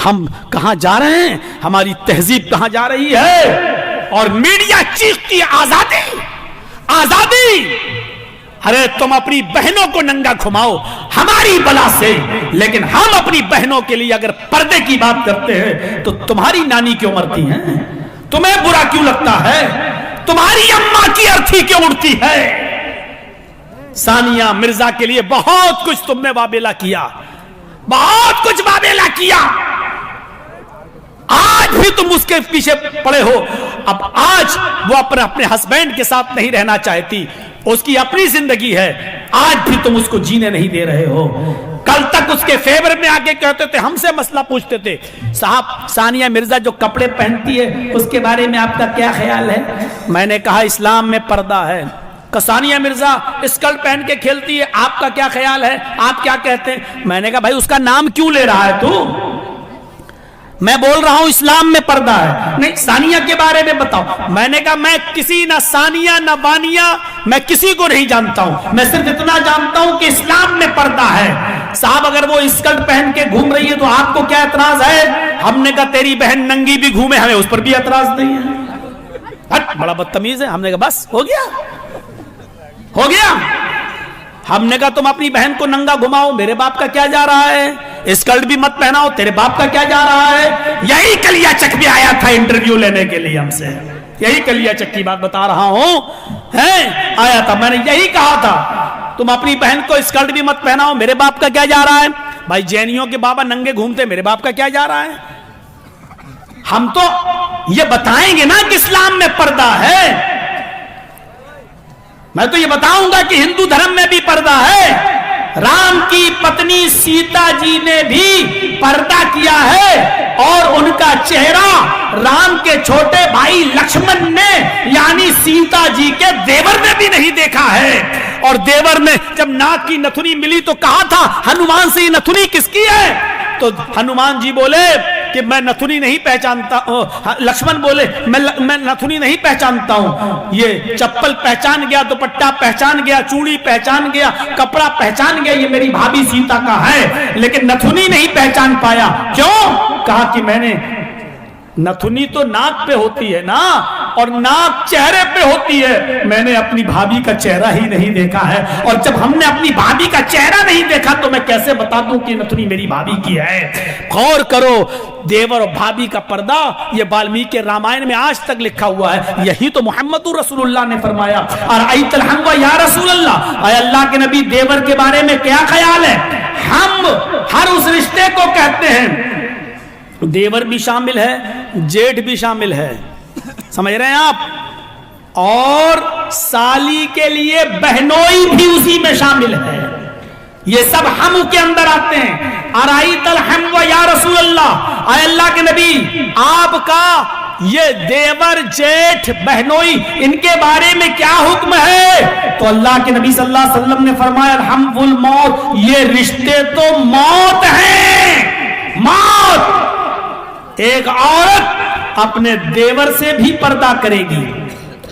ہم کہاں جا رہے ہیں, ہماری تہذیب کہاں جا رہی ہے. اور میڈیا چیختی آزادی آزادی. ارے تم اپنی بہنوں کو ننگا گھماؤ ہماری بلا سے, لیکن ہم اپنی بہنوں کے لیے اگر پردے کی بات کرتے ہیں تو تمہاری نانی کیوں مرتی ہیں, تمہیں برا کیوں لگتا ہے, تمہاری اماں کی ارتھی کیوں اڑتی ہے. ثانیہ مرزا کے لیے بہت کچھ تم نے وابیلا کیا, بہت کچھ وابیلا کیا. آج بھی تم اس کے پیچھے پڑے ہو. اب آج وہ اپنے ہسبینڈ کے ساتھ نہیں رہنا چاہتی, اس کی اپنی زندگی ہے, آج بھی تم اس کو جینے نہیں دے رہے ہو. کل تک اس کے فیور میں آگے کہتے تھے, ہم سے مسئلہ پوچھتے تھے, صاحب ثانیہ مرزا جو کپڑے پہنتی ہے اس کے بارے میں آپ کا کیا خیال ہے. میں نے کہا اسلام میں پردہ ہے. ثانیہ مرزا اسکرٹ پہن کے کھیلتی ہے, آپ کا کیا خیال ہے, آپ کیا کہتے ہیں. میں نے کہا بھائی اس کا نام کیوں لے رہا ہے تو, میں بول رہا ہوں اسلام میں پردہ ہے. نہیں ثانیہ کے بارے میں بتاؤ. میں نے کہا میں کسی نہ ثانیہ نہ بانیہ میں کسی کو نہیں جانتا ہوں, میں صرف اتنا جانتا ہوں کہ اسلام میں پردہ ہے. صاحب اگر وہ اسکرٹ پہن کے گھوم رہی ہے تو آپ کو کیا اعتراض ہے. ہم نے کہا تیری بہن ننگی بھی گھومے, ہمیں اس پر بھی اعتراض نہیں ہے. بڑا بدتمیز ہے. ہم نے کہا بس ہو گیا ہو گیا. ہم نے کہا تم اپنی بہن کو ننگا گھماؤ, میرے باپ کا کیا جا رہا ہے. اسکرٹ بھی مت پہناؤ, تیرے باپ کا کیا جا رہا ہے. یہی کلیا چک بھی آیا تھا انٹرویو لینے کے لیے ہم سے, یہی کلیا چک کی بات بتا رہا ہوں, آیا تھا. میں نے یہی کہا تھا تم اپنی بہن کو اسکرٹ بھی مت پہناؤ, میرے باپ کا کیا جا رہا ہے. بھائی جینیوں کے بابا ننگے گھومتے, میرے باپ کا کیا جا رہا ہے. ہم تو یہ بتائیں گے نا کہ اسلام میں پردہ ہے. میں تو یہ بتاؤں گا کہ ہندو دھرم میں بھی پردہ ہے. رام کی پتنی سیتا جی نے بھی پردہ کیا ہے, اور ان کا چہرہ رام کے چھوٹے بھائی لکشمن نے یعنی سیتا جی کے دیور نے بھی نہیں دیکھا ہے. اور دیور نے جب ناک کی نتھنی ملی تو کہا تھا ہنومان سے یہ نتھنی کس کی ہے. تو ہنومان جی بولے کہ میں نتھنی نہیں پہچانتا. لکشمن بولے میں نتھنی نہیں پہچانتا ہوں. یہ چپل پہچان گیا, دوپٹہ پہچان گیا, چوڑی پہچان گیا, کپڑا پہچان گیا, یہ میری بھابھی سیتا کا ہے, لیکن نتھنی نہیں پہچان پایا. کیوں؟ کہا کہ میں نے نتھنی تو ناک پہ ہوتی ہے نا, اور ناک چہرے پہ ہوتی ہے, میں نے اپنی بھابھی کا چہرہ ہی نہیں دیکھا ہے. اور جب ہم نے اپنی بھابھی کا چہرہ نہیں دیکھا تو میں کیسے بتا دوں کہ نتھنی میری بھابھی کی ہے. غور کرو, دیور اور بھابھی کا پردہ یہ والمیکی رامائن میں آج تک لکھا ہوا ہے. یہی تو محمد رسول اللہ نے فرمایا, ارأیت الحنو یا رسول اللہ, اے اللہ کے نبی دیور کے بارے میں کیا خیال ہے. ہم ہر اس رشتے کو کہتے ہیں دیور بھی شامل ہے, جیٹھ بھی شامل ہے, سمجھ رہے ہیں آپ, اور سالی کے لیے بہنوئی بھی اسی میں شامل ہے. یہ سب ہم کے اندر آتے ہیں. ارائیت الحم یا رسول اللہ, اے اللہ کے نبی آپ کا یہ دیور جیٹھ بہنوئی ان کے بارے میں کیا حکم ہے. تو اللہ کے نبی صلی اللہ علیہ وسلم نے فرمایا الحم والموت, یہ رشتے تو موت ہیں, موت. ایک عورت اپنے دیور سے بھی پردہ کرے گی,